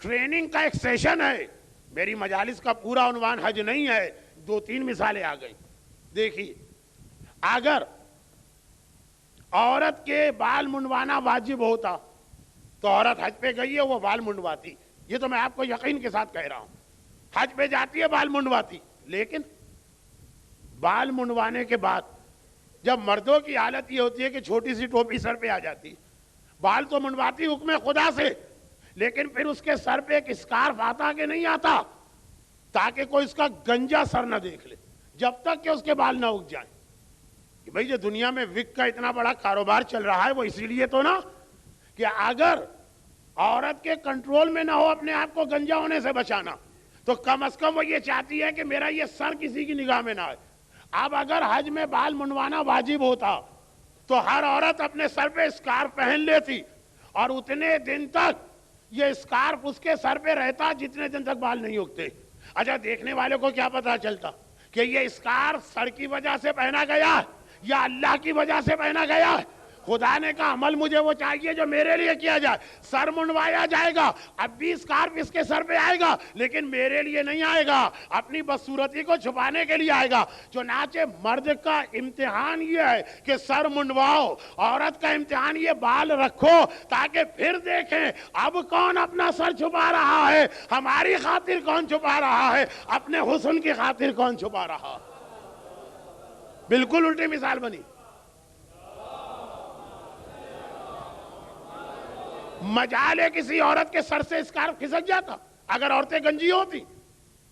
ٹریننگ کا ایک سیشن ہے. میری مجالس کا پورا عنوان حج نہیں ہے، 2-3 مثالیں آ گئیں. دیکھیے اگر عورت کے بال منڈوانا واجب ہوتا تو عورت حج پہ گئی ہے وہ بال منڈواتی. یہ تو میں آپ کو یقین کے ساتھ کہہ رہا ہوں. حج پہ جاتی ہے بال منڈواتی. لیکن بال منڈوانے کے بعد جب مردوں کی حالت یہ ہوتی ہے کہ چھوٹی سی ٹوپی سر پہ آ جاتی، بال تو منڈواتی حکم خدا سے، لیکن پھر اس کے سر پہ ایک اسکارف آتا کہ نہیں آتا تاکہ کوئی اس کا گنجا سر نہ دیکھ لے جب تک کہ اس کے بال نہ اگ جائیں. کہ بھئی جو دنیا میں وگ کا اتنا بڑا کاروبار چل رہا ہے وہ اسی لیے تو نا کہ اگر عورت کے کنٹرول میں نہ ہو اپنے آپ کو گنجا ہونے سے بچانا، تو کم از کم وہ یہ چاہتی ہے کہ میرا یہ سر کسی کی نگاہ میں نہ آئے. اب اگر حج میں بال منڈوانا واجب ہوتا تو ہر عورت اپنے سر پہ اسکارف پہن لیتی اور اتنے دن تک یہ اسکارف اس کے سر پہ رہتا جتنے دن تک بال نہیں اگتے. اچھا دیکھنے والے کو کیا پتا چلتا کہ یہ اسکارف سر کی وجہ سے پہنا گیا یا اللہ کی وجہ سے پہنا گیا؟ خدا نے کہا عمل مجھے وہ چاہیے جو میرے لیے کیا جائے. سر منڈوایا جائے گا، اب بھی اسکارف اس کے سر پہ آئے گا لیکن میرے لیے نہیں آئے گا، اپنی بدصورتی کو چھپانے کے لیے آئے گا. چنانچہ مرد کا امتحان یہ ہے کہ سر منڈواؤ، عورت کا امتحان یہ بال رکھو تاکہ پھر دیکھیں اب کون اپنا سر چھپا رہا ہے، ہماری خاطر کون چھپا رہا ہے، اپنے حسن کی خاطر کون چھپا رہا. بالکل الٹی مثال بنی. مجالے کسی عورت کے سر سے اسکارف کھسک جاتا اگر عورتیں گنجی ہوتی،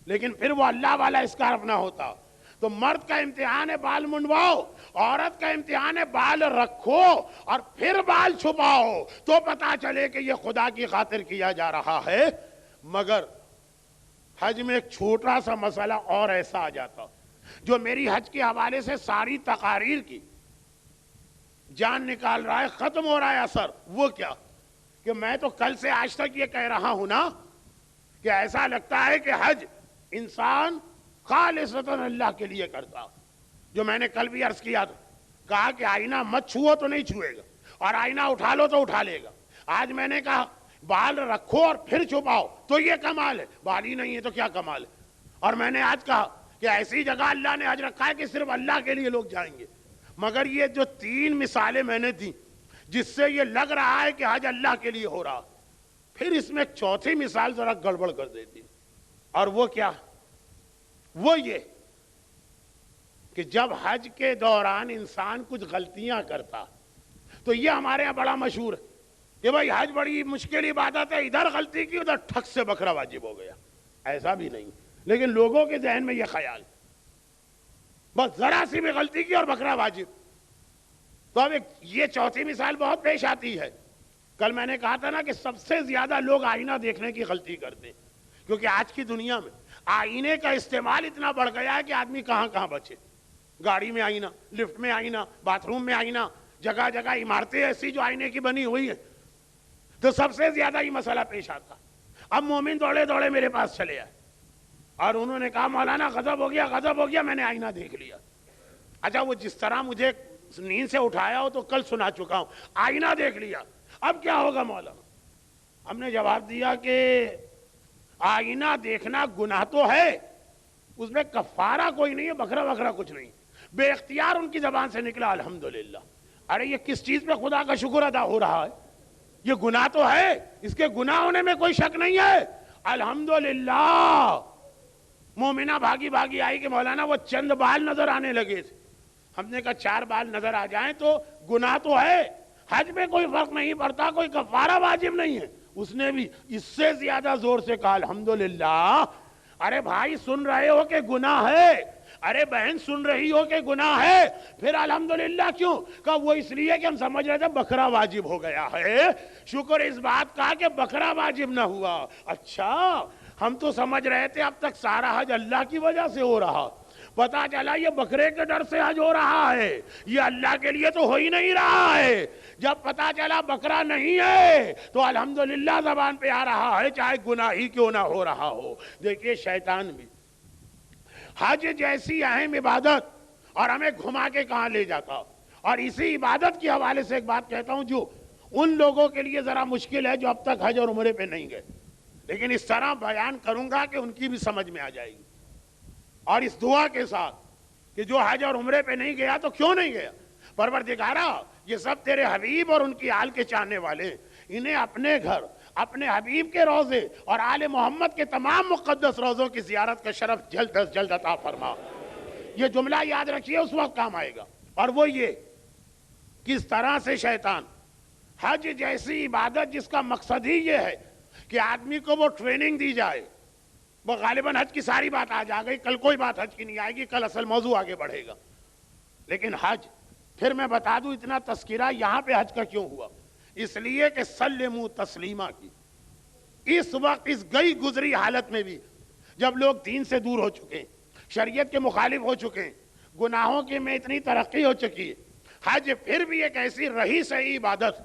لیکن پھر وہ اللہ والا اسکارف نہ ہوتا. تو مرد کا امتحان ہے بال منڈواؤ، عورت کا امتحان ہے بال رکھو اور پھر بال چھپاؤ تو پتا چلے کہ یہ خدا کی خاطر کیا جا رہا ہے. مگر حج میں ایک چھوٹا سا مسئلہ اور ایسا آ جاتا جو میری حج کے حوالے سے ساری تقاریر کی جان نکال رہا ہے، ختم ہو رہا ہے اثر. وہ کیا کہ میں تو کل سے آج تک یہ کہہ رہا ہوں نا کہ ایسا لگتا ہے کہ حج انسان خالصتاً اللہ کے لیے کرتا. جو میں نے کل بھی عرض کیا تھا، کہا کہ آئینہ مت چھوؤ تو نہیں چھوئے گا اور آئینہ اٹھا لو تو اٹھا لے گا. آج میں نے کہا بال رکھو اور پھر چھپاؤ تو یہ کمال ہے، بال ہی نہیں ہے تو کیا کمال ہے. اور میں نے آج کہا کہ ایسی جگہ اللہ نے حج رکھا ہے کہ صرف اللہ کے لیے لوگ جائیں گے. مگر یہ جو 3 مثالیں میں نے دی جس سے یہ لگ رہا ہے کہ حج اللہ کے لیے ہو رہا، پھر اس میں 4تھی مثال ذرا گڑبڑ کر دیتی. اور وہ کیا؟ وہ یہ کہ جب حج کے دوران انسان کچھ غلطیاں کرتا تو یہ ہمارے ہاں بڑا مشہور ہے کہ بھائی حج بڑی مشکل عبادت ہے، ادھر غلطی کی ادھر ٹھک سے بکرا واجب ہو گیا. ایسا بھی نہیں، لیکن لوگوں کے ذہن میں یہ خیال. بس ذرا سی بھی غلطی کی اور بکرا واجب. تو اب یہ چوتھی مثال بہت پیش آتی ہے. کل میں نے کہا تھا نا کہ سب سے زیادہ لوگ آئینہ دیکھنے کی غلطی کرتے ہیں, کیونکہ آج کی دنیا میں آئینے کا استعمال اتنا بڑھ گیا ہے کہ آدمی کہاں کہاں بچے. گاڑی میں آئینہ, لفٹ میں آئینہ, باتھ روم میں آئینہ, جگہ جگہ عمارتیں ایسی جو آئینے کی بنی ہوئی ہیں. تو سب سے زیادہ یہ مسئلہ پیش آتا. اب مومن دوڑے دوڑے میرے پاس چلے آئے اور انہوں نے کہا مولانا غضب ہو گیا, غضب ہو گیا, میں نے آئینہ دیکھ لیا. اچھا وہ جس طرح مجھے نیند سے اٹھایا ہو تو کل سنا چکا ہوں, آئینہ دیکھ لیا, اب کیا ہوگا مولانا؟ ہم نے جواب دیا کہ آئینہ دیکھنا گناہ تو ہے, اس میں کفارہ کوئی نہیں ہے, بکرا وکرا کچھ نہیں. بے اختیار ان کی زبان سے نکلا الحمدللہ. ارے یہ کس چیز پہ خدا کا شکر ادا ہو رہا ہے؟ یہ گناہ تو ہے, اس کے گناہ ہونے میں کوئی شک نہیں ہے. الحمدللہ. مومنہ بھاگی بھاگی آئی کہ مولانا وہ چند بال نظر آنے لگے تھے. ہم نے کہا 4 بال نظر آ جائیں تو گناہ تو ہے, حج میں کوئی فرق نہیں پڑتا, کوئی کفارہ واجب نہیں ہے. اس نے بھی اس سے زیادہ زور سے کہا الحمدللہ. ارے بھائی سن رہے ہو کہ گناہ ہے, ارے بہن سن رہی ہو کہ گناہ ہے, پھر الحمدللہ کیوں؟ کہا وہ اس لیے کہ ہم سمجھ رہے تھے بکرا واجب ہو گیا ہے. شکر اس بات کا کہ بکرا واجب نہ ہوا. اچھا ہم تو سمجھ رہے تھے اب تک سارا حج اللہ کی وجہ سے ہو رہا, پتا چلا یہ بکرے کے ڈر سے حج ہو رہا ہے, یہ اللہ کے لیے تو ہو ہی نہیں رہا ہے. جب پتا چلا بکرا نہیں ہے تو الحمدللہ زبان پہ آ رہا ہے, چاہے گناہ ہی کیوں نہ ہو رہا ہو. دیکھیے شیطان بھی حج جیسی اہم عبادت اور ہمیں گھما کے کہاں لے جاتا. اور اسی عبادت کے حوالے سے ایک بات کہتا ہوں جو ان لوگوں کے لیے ذرا مشکل ہے جو اب تک حج اور عمرے پہ نہیں گئے, لیکن اس طرح بیان کروں گا کہ ان کی بھی سمجھ میں آ جائے گی. اور اس دعا کے ساتھ کہ جو حج اور عمرے پہ نہیں گیا تو کیوں نہیں گیا؟ پروردگارا یہ سب تیرے حبیب اور ان کی آل کے چاہنے والے, انہیں اپنے گھر, اپنے حبیب کے روزے اور آل محمد کے تمام مقدس روزوں کی زیارت کا شرف جلد از جلد عطا فرما. یہ جملہ یاد رکھیے, اس وقت کام آئے گا. اور وہ یہ کس طرح سے شیطان حج جیسی عبادت جس کا مقصد ہی یہ ہے کہ آدمی کو وہ ٹریننگ دی جائے. وہ غالباً حج کی ساری بات آج آ گئی, کل کوئی بات حج کی نہیں آئے گی, کل اصل موضوع آگے بڑھے گا. لیکن حج پھر میں بتا دوں اتنا تذکرہ یہاں پہ حج کا کیوں ہوا, اس لیے کہ سلموا تسلیما کی. اس وقت اس گئی گزری حالت میں بھی جب لوگ دین سے دور ہو چکے ہیں, شریعت کے مخالف ہو چکے ہیں, گناہوں کی میں اتنی ترقی ہو چکی ہے, حج پھر بھی ایک ایسی رہی صحیح عبادت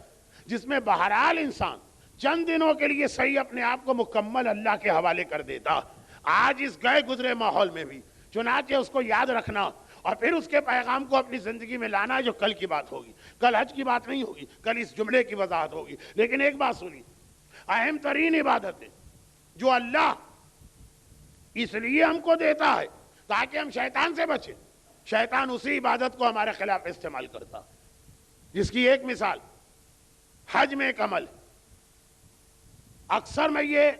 جس میں بہرحال انسان چند دنوں کے لیے صحیح اپنے آپ کو مکمل اللہ کے حوالے کر دیتا. آج اس گئے گزرے ماحول میں بھی چنانچہ اس کو یاد رکھنا اور پھر اس کے پیغام کو اپنی زندگی میں لانا جو کل کی بات ہوگی. کل حج کی بات نہیں ہوگی, کل اس جملے کی وضاحت ہوگی. لیکن ایک بات سنی, اہم ترین عبادت ہے جو اللہ اس لیے ہم کو دیتا ہے تاکہ ہم شیطان سے بچیں. شیطان اسی عبادت کو ہمارے خلاف استعمال کرتا, جس کی ایک مثال حج میں ایک عمل. اکثر میں یہ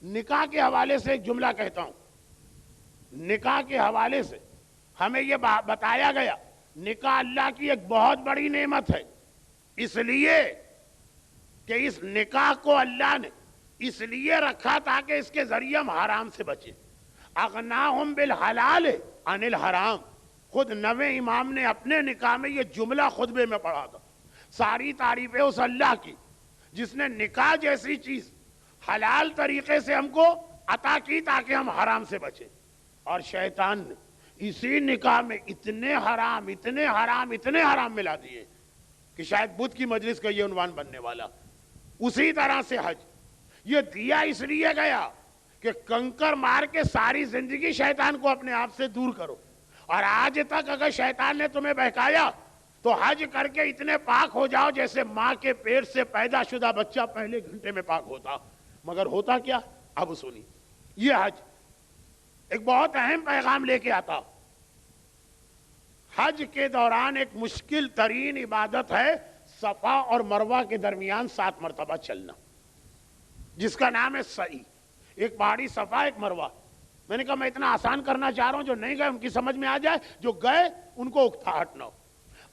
نکاح کے حوالے سے ایک جملہ کہتا ہوں. نکاح کے حوالے سے ہمیں یہ بتایا گیا نکاح اللہ کی ایک بہت بڑی نعمت ہے, اس لیے کہ اس نکاح کو اللہ نے اس لیے رکھا تاکہ اس کے ذریعے ہم حرام سے بچیں. اغناہم بالحلال عن الحرام. خود نویں امام نے اپنے نکاح میں یہ جملہ خطبے میں پڑھا تھا. ساری تعریفیں اس اللہ کی جس نے نکاح جیسی چیز حلال طریقے سے ہم کو عطا کی تاکہ ہم حرام سے بچیں. اور شیطان نے اسی نکاح میں اتنے حرام اتنے حرام اتنے حرام ملا دیے کہ شاید بدھ کی مجلس کا یہ عنوان بننے والا. اسی طرح سے حج یہ دیا اس لیے گیا کہ کنکر مار کے ساری زندگی شیطان کو اپنے آپ سے دور کرو. اور آج تک اگر شیطان نے تمہیں بہکایا تو حج کر کے اتنے پاک ہو جاؤ جیسے ماں کے پیٹ سے پیدا شدہ بچہ پہلے گھنٹے میں پاک ہوتا. مگر ہوتا کیا؟ اب سنی, یہ حج ایک بہت اہم پیغام لے کے آتا. حج کے دوران ایک مشکل ترین عبادت ہے صفا اور مروہ کے درمیان 7 مرتبہ چلنا, جس کا نام ہے سعی. ایک پہاڑی صفا ایک مروہ. میں نے کہا میں اتنا آسان کرنا چاہ رہا ہوں, جو نہیں گئے ان کی سمجھ میں آ جائے, جو گئے ان کو اکتاہٹ نہ ہو.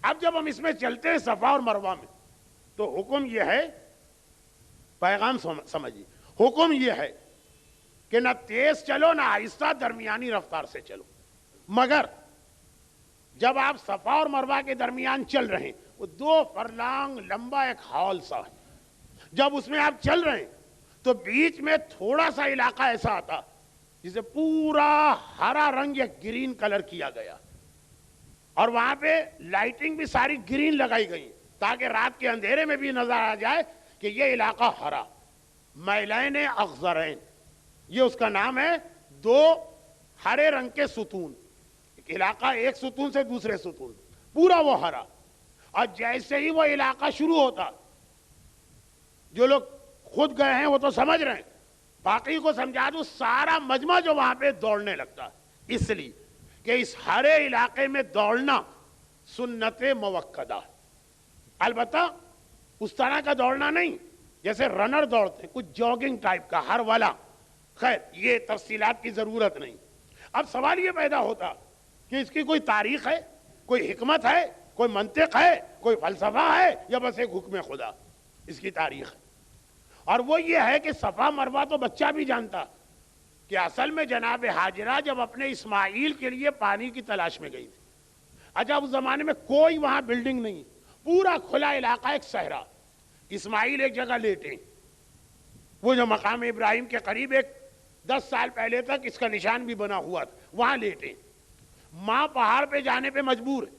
اب جب ہم اس میں چلتے ہیں صفا اور مروہ میں تو حکم یہ ہے, پیغام سمجھیے, حکم یہ ہے کہ نہ تیز چلو نہ آہستہ, درمیانی رفتار سے چلو. مگر جب آپ صفا اور مروہ کے درمیان چل رہے ہیں، وہ 2 فرلانگ لمبا ایک ہال سا ہے، جب اس میں آپ چل رہے ہیں تو بیچ میں تھوڑا سا علاقہ ایسا آتا جسے پورا ہرا رنگ یا گرین کلر کیا گیا، اور وہاں پہ لائٹنگ بھی ساری گرین لگائی گئی تاکہ رات کے اندھیرے میں بھی نظر آ جائے کہ یہ علاقہ ہرا، میلین اخضرین، یہ اس کا نام ہے، 2 ہرے رنگ کے ستون، ایک علاقہ ایک ستون سے دوسرے ستون، پورا وہ ہرا، اور جیسے ہی وہ علاقہ شروع ہوتا، جو لوگ خود گئے ہیں وہ تو سمجھ رہے ہیں، باقی کو سمجھا دوں، سارا مجمع جو وہاں پہ دوڑنے لگتا، اس لیے کہ اس ہرے علاقے میں دوڑنا سنت موقدہ، البتہ اس طرح کا دوڑنا نہیں جیسے رنر دوڑتے، کچھ جاگنگ ٹائپ کا، ہر والا، خیر یہ تفصیلات کی ضرورت نہیں۔ اب سوال یہ پیدا ہوتا کہ اس کی کوئی تاریخ ہے، کوئی حکمت ہے، کوئی منطق ہے، کوئی فلسفہ ہے، یا بس ایک حکم خدا؟ اس کی تاریخ ہے، اور وہ یہ ہے کہ صفا مروہ تو بچہ بھی جانتا کہ اصل میں جناب ہاجرہ جب اپنے اسماعیل کے لیے پانی کی تلاش میں گئی تھی، اچھا اس زمانے میں کوئی وہاں بلڈنگ نہیں، پورا کھلا علاقہ، ایک صحرا، اسماعیل ایک جگہ لیٹے، وہ جو مقام ابراہیم کے قریب ایک 10 سال پہلے تک اس کا نشان بھی بنا ہوا تھا، وہاں لیٹے، ماں پہاڑ پہ جانے پہ مجبور ہے،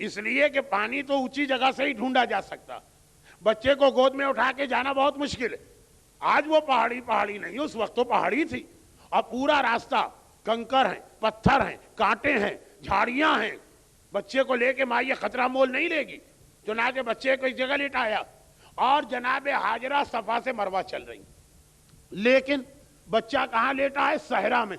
اس لیے کہ پانی تو اونچی جگہ سے ہی ڈھونڈا جا سکتا، بچے کو گود میں اٹھا کے جانا بہت مشکل ہے، آج وہ پہاڑی نہیں، اس وقت تو پہاڑی تھی، اور پورا راستہ کنکر ہیں، پتھر ہیں، کانٹے ہیں، جھاڑیاں ہیں، بچے کو لے کے ماں یہ خطرہ مول نہیں لے گی، چنانچہ بچے کو اس جگہ لٹایا، اور جناب ہاجرہ صفا سے مروہ چل رہی، لیکن بچہ کہاں لیٹا ہے؟ صحرا میں،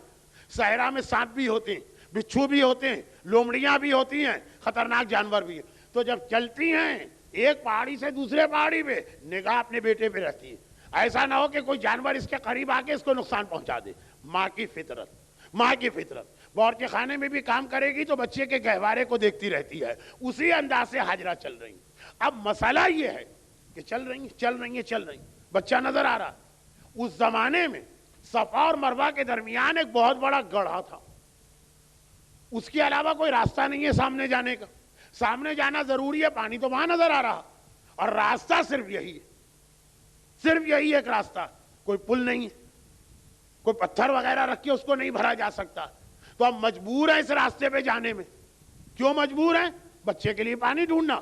صحرا میں سانپ بھی ہوتے ہیں، بچھو بھی ہوتے ہیں، لومڑیاں بھی ہوتی ہیں، خطرناک جانور بھی ہیں، تو جب چلتی ہیں ایک پہاڑی سے دوسرے پہاڑی پہ، نگاہ اپنے بیٹے پہ رہتی ہے، ایسا نہ ہو کہ کوئی جانور اس کے قریب آ کے اس کو نقصان پہنچا دے، ماں کی فطرت، ماں کی فطرت، باورچی خانے میں بھی کام کرے گی تو بچے کے گہوارے کو دیکھتی رہتی ہے، اسی انداز سے ہاجرہ چل رہی۔ اب مسئلہ یہ ہے کہ چل رہی، بچہ نظر آ رہا، اس زمانے میں صفا اور مروہ کے درمیان ایک بہت بڑا گڑھا تھا، اس کے علاوہ کوئی راستہ نہیں ہے سامنے جانے کا، سامنے جانا ضروری ہے، پانی تو وہاں نظر آ رہا، اور راستہ صرف یہی ہے، صرف یہی ایک راستہ، کوئی پل نہیں ہے، کوئی پتھر وغیرہ رکھ کے اس کو نہیں بھرا جا سکتا، تو اب مجبور ہیں اس راستے پہ جانے میں۔ کیوں مجبور ہیں؟ بچے کے لیے پانی ڈھونڈنا۔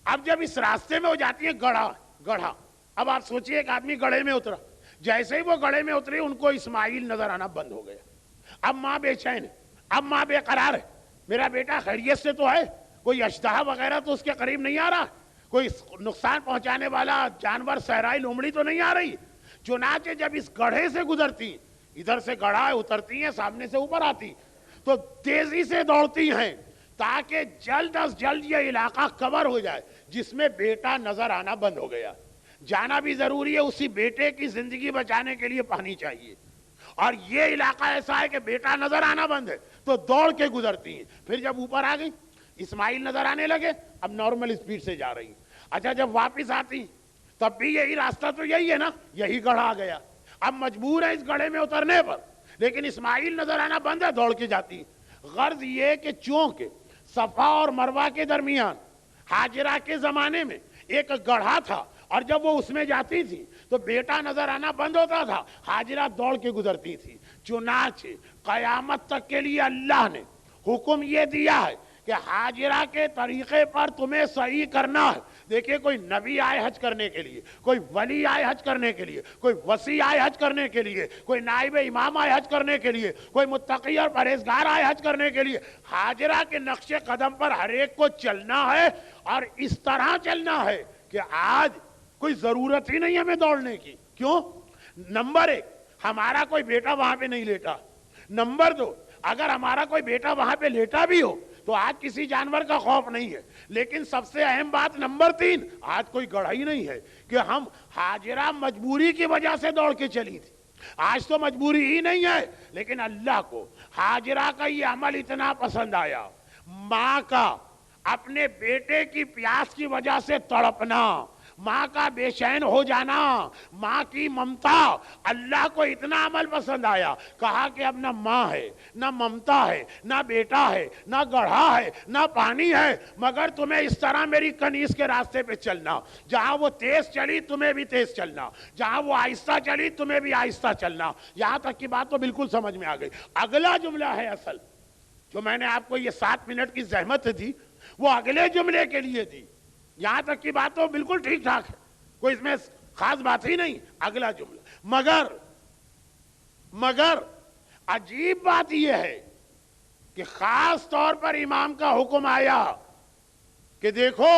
اب جب اس راستے میں ہو جاتی ہے گڑھا، اب آپ سوچئے ایک آدمی گڑھے میں اترا، جیسے ہی وہ گڑھے میں اترے ان کو اسماعیل نظر آنا بند ہو گیا، اب ماں بے چین ہے، اب ماں بے قرار ہے، میرا بیٹا خیریت سے تو ہے، کوئی اشتہا وغیرہ تو اس کے قریب نہیں آ رہا، کوئی نقصان پہنچانے والا جانور صحرائی لومڑی تو نہیں آ رہی، چنانچہ جب اس گڑھے سے گزرتی، ادھر سے گڑھا اترتی ہیں، سامنے سے اوپر آتی، تو تیزی سے دوڑتی ہیں تاکہ جلد از جلد یہ علاقہ کور ہو جائے جس میں بیٹا نظر آنا بند ہو گیا، جانا بھی ضروری ہے، اسی بیٹے کی زندگی بچانے کے لیے پانی چاہیے، اور یہ علاقہ ایسا ہے کہ بیٹا نظر آنا بند ہے، تو دوڑ کے گزرتی ہیں، پھر جب اوپر آ گئی اسماعیل نظر آنے لگے، اب نارمل سپیڈ سے جا رہی ہیں، اچھا جب واپس آتی تب بھی یہی راستہ تو یہی ہے نا، یہی گڑھا آ گیا، اب مجبور ہے اس گڑھے میں اترنے پر، لیکن اسماعیل نظر آنا بند ہے، دوڑ کے جاتی، غرض یہ کہ چونکہ صفا اور مروہ کے درمیان ہاجرہ کے زمانے میں ایک گڑھا تھا، اور جب وہ اس میں جاتی تھی تو بیٹا نظر آنا بند ہوتا تھا، ہاجرہ دوڑ کے گزرتی تھی، چنانچہ قیامت تک کے لیے اللہ نے حکم یہ دیا ہے کہ ہاجرہ کے طریقے پر تمہیں صحیح کرنا ہے۔ دیکھیں کوئی نبی آئے حج کرنے کے لیے، کوئی ولی آئے حج کرنے کے لیے، کوئی وصی آئے حج کرنے کے لیے، کوئی نائب امام آئے حج کرنے کے لیے، کوئی متقی اور پرہیزگار آئے حج کرنے کے لیے، ہاجرہ کے نقش قدم پر ہر ایک کو چلنا ہے، اور اس طرح چلنا ہے کہ آج کوئی ضرورت ہی نہیں ہمیں دوڑنے کی۔ کیوں؟ نمبر 1 ہمارا کوئی بیٹا وہاں پہ نہیں لیٹا، نمبر 2 اگر ہمارا کوئی بیٹا وہاں پہ لیٹا بھی ہو تو آج کسی جانور کا خوف نہیں ہے، لیکن سب سے اہم بات نمبر 3 آج کوئی گڑھا ہی نہیں ہے کہ ہم ہاجرہ مجبوری کی وجہ سے دوڑ کے چلی تھی، آج تو مجبوری ہی نہیں ہے، لیکن اللہ کو ہاجرہ کا یہ عمل اتنا پسند آیا، ماں کا اپنے بیٹے کی پیاس کی وجہ سے تڑپنا، ماں کا بے چین ہو جانا، ماں کی ممتا، اللہ کو اتنا عمل پسند آیا، کہا کہ اب نہ ماں ہے، نہ ممتا ہے، نہ بیٹا ہے، نہ گڑھا ہے، نہ پانی ہے، مگر تمہیں اس طرح میری کنیز کے راستے پہ چلنا، جہاں وہ تیز چلی تمہیں بھی تیز چلنا، جہاں وہ آہستہ چلی تمہیں بھی آہستہ چلنا۔ یہاں تک کی بات تو بالکل سمجھ میں آ گئی۔ اگلا جملہ ہے اصل، جو میں نے آپ کو یہ 7 منٹ کی زحمت دی وہ اگلے جملے کے لیے دی۔ یہاں تک کی بات تو بالکل ٹھیک ٹھاک ہے، کوئی اس میں خاص بات ہی نہیں۔ اگلا جملہ، مگر عجیب بات یہ ہے کہ خاص طور پر امام کا حکم آیا کہ دیکھو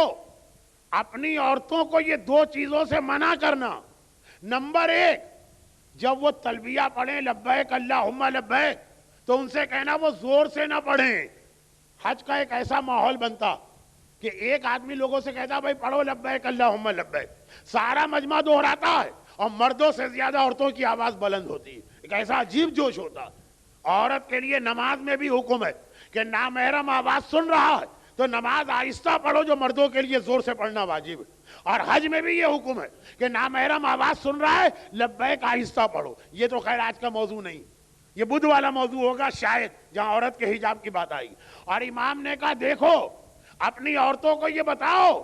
اپنی عورتوں کو یہ 2 چیزوں سے منع کرنا۔ نمبر 1، جب وہ تلبیہ پڑھیں لبیک اللہم لبیک تو ان سے کہنا وہ زور سے نہ پڑھیں۔ حج کا ایک ایسا ماحول بنتا کہ ایک آدمی لوگوں سے کہتا بھائی پڑھو لبیک اللہم لبیک، سارا مجمع دہراتا ہے اور مردوں سے زیادہ عورتوں کی آواز بلند ہوتی ہے، ایک ایسا عجیب جوش ہوتا۔ عورت کے لیے نماز میں بھی حکم ہے کہ نامحرم آواز سن رہا ہے تو نماز آہستہ پڑھو، جو مردوں کے لیے زور سے پڑھنا واجب ہے۔ اور حج میں بھی یہ حکم ہے کہ نامحرم آواز سن رہا ہے لبیک آہستہ پڑھو۔ یہ تو خیر آج کا موضوع نہیں، یہ بدھ والا موضوع ہوگا شاید، جہاں عورت کے حجاب کی بات آئی۔ اور امام نے کہا دیکھو اپنی عورتوں کو یہ بتاؤ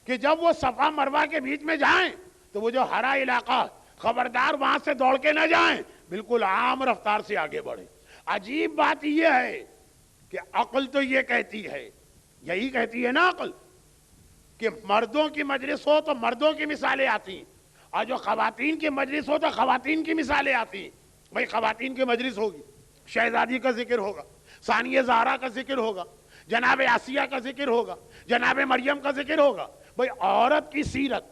کہ جب وہ صفا مروہ کے بیچ میں جائیں تو وہ جو ہرا علاقہ، خبردار وہاں سے دوڑ کے نہ جائیں، بالکل عام رفتار سے آگے بڑھیں۔ عجیب بات یہ ہے کہ عقل تو یہ کہتی ہے، یہی کہتی ہے نا عقل، کہ مردوں کی مجلس ہو تو مردوں کی مثالیں آتی، اور جو خواتین کی مجلس ہو تو خواتین کی مثالیں آتی۔ بھئی خواتین کی مجلس ہوگی، شہزادی کا ذکر ہوگا، ثانیہ زہرا کا ذکر ہوگا، جناب آسیہ کا ذکر ہوگا، جناب مریم کا ذکر ہوگا۔ بھئی عورت کی سیرت،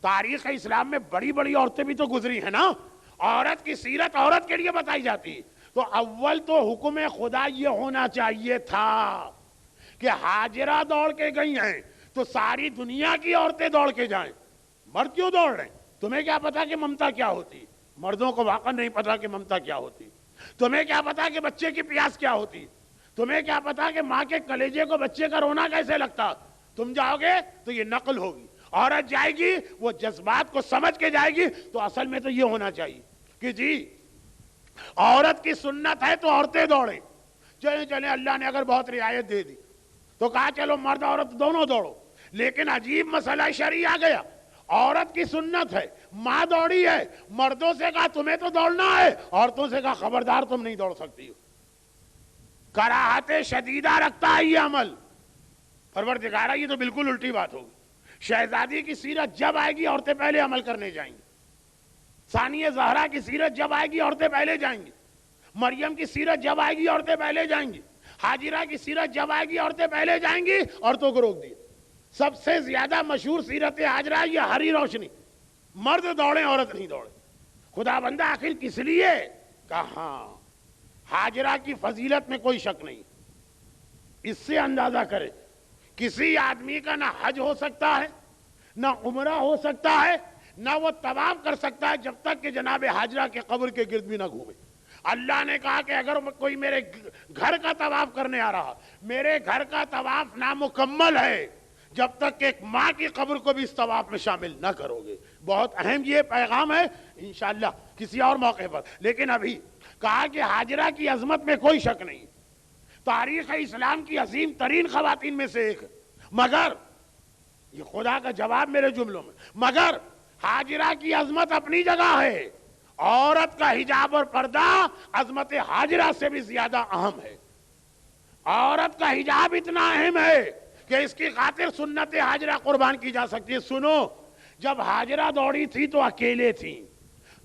تاریخ اسلام میں بڑی بڑی عورتیں بھی تو گزری ہیں نا، عورت کی سیرت عورت کے لیے بتائی جاتی ہے۔ تو اول تو حکم خدا یہ ہونا چاہیے تھا کہ ہاجرہ دوڑ کے گئی ہیں تو ساری دنیا کی عورتیں دوڑ کے جائیں۔ مرد کیوں دوڑ رہے ہیں؟ تمہیں کیا پتا کہ ممتا کیا ہوتی؟ مردوں کو واقعا نہیں پتا کہ ممتا کیا ہوتی۔ تمہیں کیا پتا کہ بچے کی پیاس کیا ہوتی؟ تمہیں کیا پتا کہ ماں کے کلیجے کو بچے کا رونا کیسے لگتا؟ تم جاؤ گے تو یہ نقل ہوگی، عورت جائے گی وہ جذبات کو سمجھ کے جائے گی۔ تو اصل میں تو یہ ہونا چاہیے کہ جی عورت کی سنت ہے تو عورتیں دوڑیں، چلیں اللہ نے اگر بہت رعایت دے دی تو کہا چلو مرد عورت دونوں دوڑو۔ لیکن عجیب مسئلہ شرعی آ گیا، عورت کی سنت ہے، ماں دوڑی ہے، مردوں سے کہا تمہیں تو دوڑنا ہے، عورتوں سے کہا خبردار تم نہیں دوڑ سکتی ہو۔ کراہت شدیدہ رکھتا ہے یہ عمل۔ پروردگارہ یہ تو بالکل الٹی بات ہوگی۔ شہزادی کی سیرت جب آئے گی عورتیں پہلے عمل کرنے جائیں گی، ثانیہ زہرا کی سیرت جب آئے گی عورتیں پہلے جائیں گی، مریم کی سیرت جب آئے گی عورتیں پہلے جائیں گی، حاجرہ کی سیرت جب آئے گی عورتیں پہلے جائیں گی۔ عورتوں کو روک دیا۔ سب سے زیادہ مشہور سیرت حاجرہ یہ ہری روشنی، مرد دوڑیں عورت نہیں دوڑے۔ خدا بندہ آخر کس لیے؟ کہاں حاجرہ کی فضیلت میں کوئی شک نہیں۔ اس سے اندازہ کرے کسی آدمی کا نہ حج ہو سکتا ہے، نہ عمرہ ہو سکتا ہے، نہ وہ طواف کر سکتا ہے جب تک کہ جناب حاجرہ کے قبر کے گرد بھی نہ گھومے۔ اللہ نے کہا کہ اگر کوئی میرے گھر کا طواف کرنے آ رہا، میرے گھر کا طواف نامکمل ہے جب تک کہ ایک ماں کی قبر کو بھی اس طواف میں شامل نہ کرو گے۔ بہت اہم یہ پیغام ہے، انشاءاللہ کسی اور موقع پر۔ لیکن ابھی کہا کہ حاجرہ کی عظمت میں کوئی شک نہیں، تاریخ اسلام کی عظیم ترین خواتین میں سے ایک، مگر یہ خدا کا جواب میرے جملوں میں، مگر حاجرہ کی عظمت اپنی جگہ ہے، عورت کا حجاب اور پردہ عظمت حاجرہ سے بھی زیادہ اہم ہے۔ عورت کا حجاب اتنا اہم ہے کہ اس کی خاطر سنت حاجرہ قربان کی جا سکتی ہے۔ سنو، جب حاجرہ دوڑی تھی تو اکیلے تھی،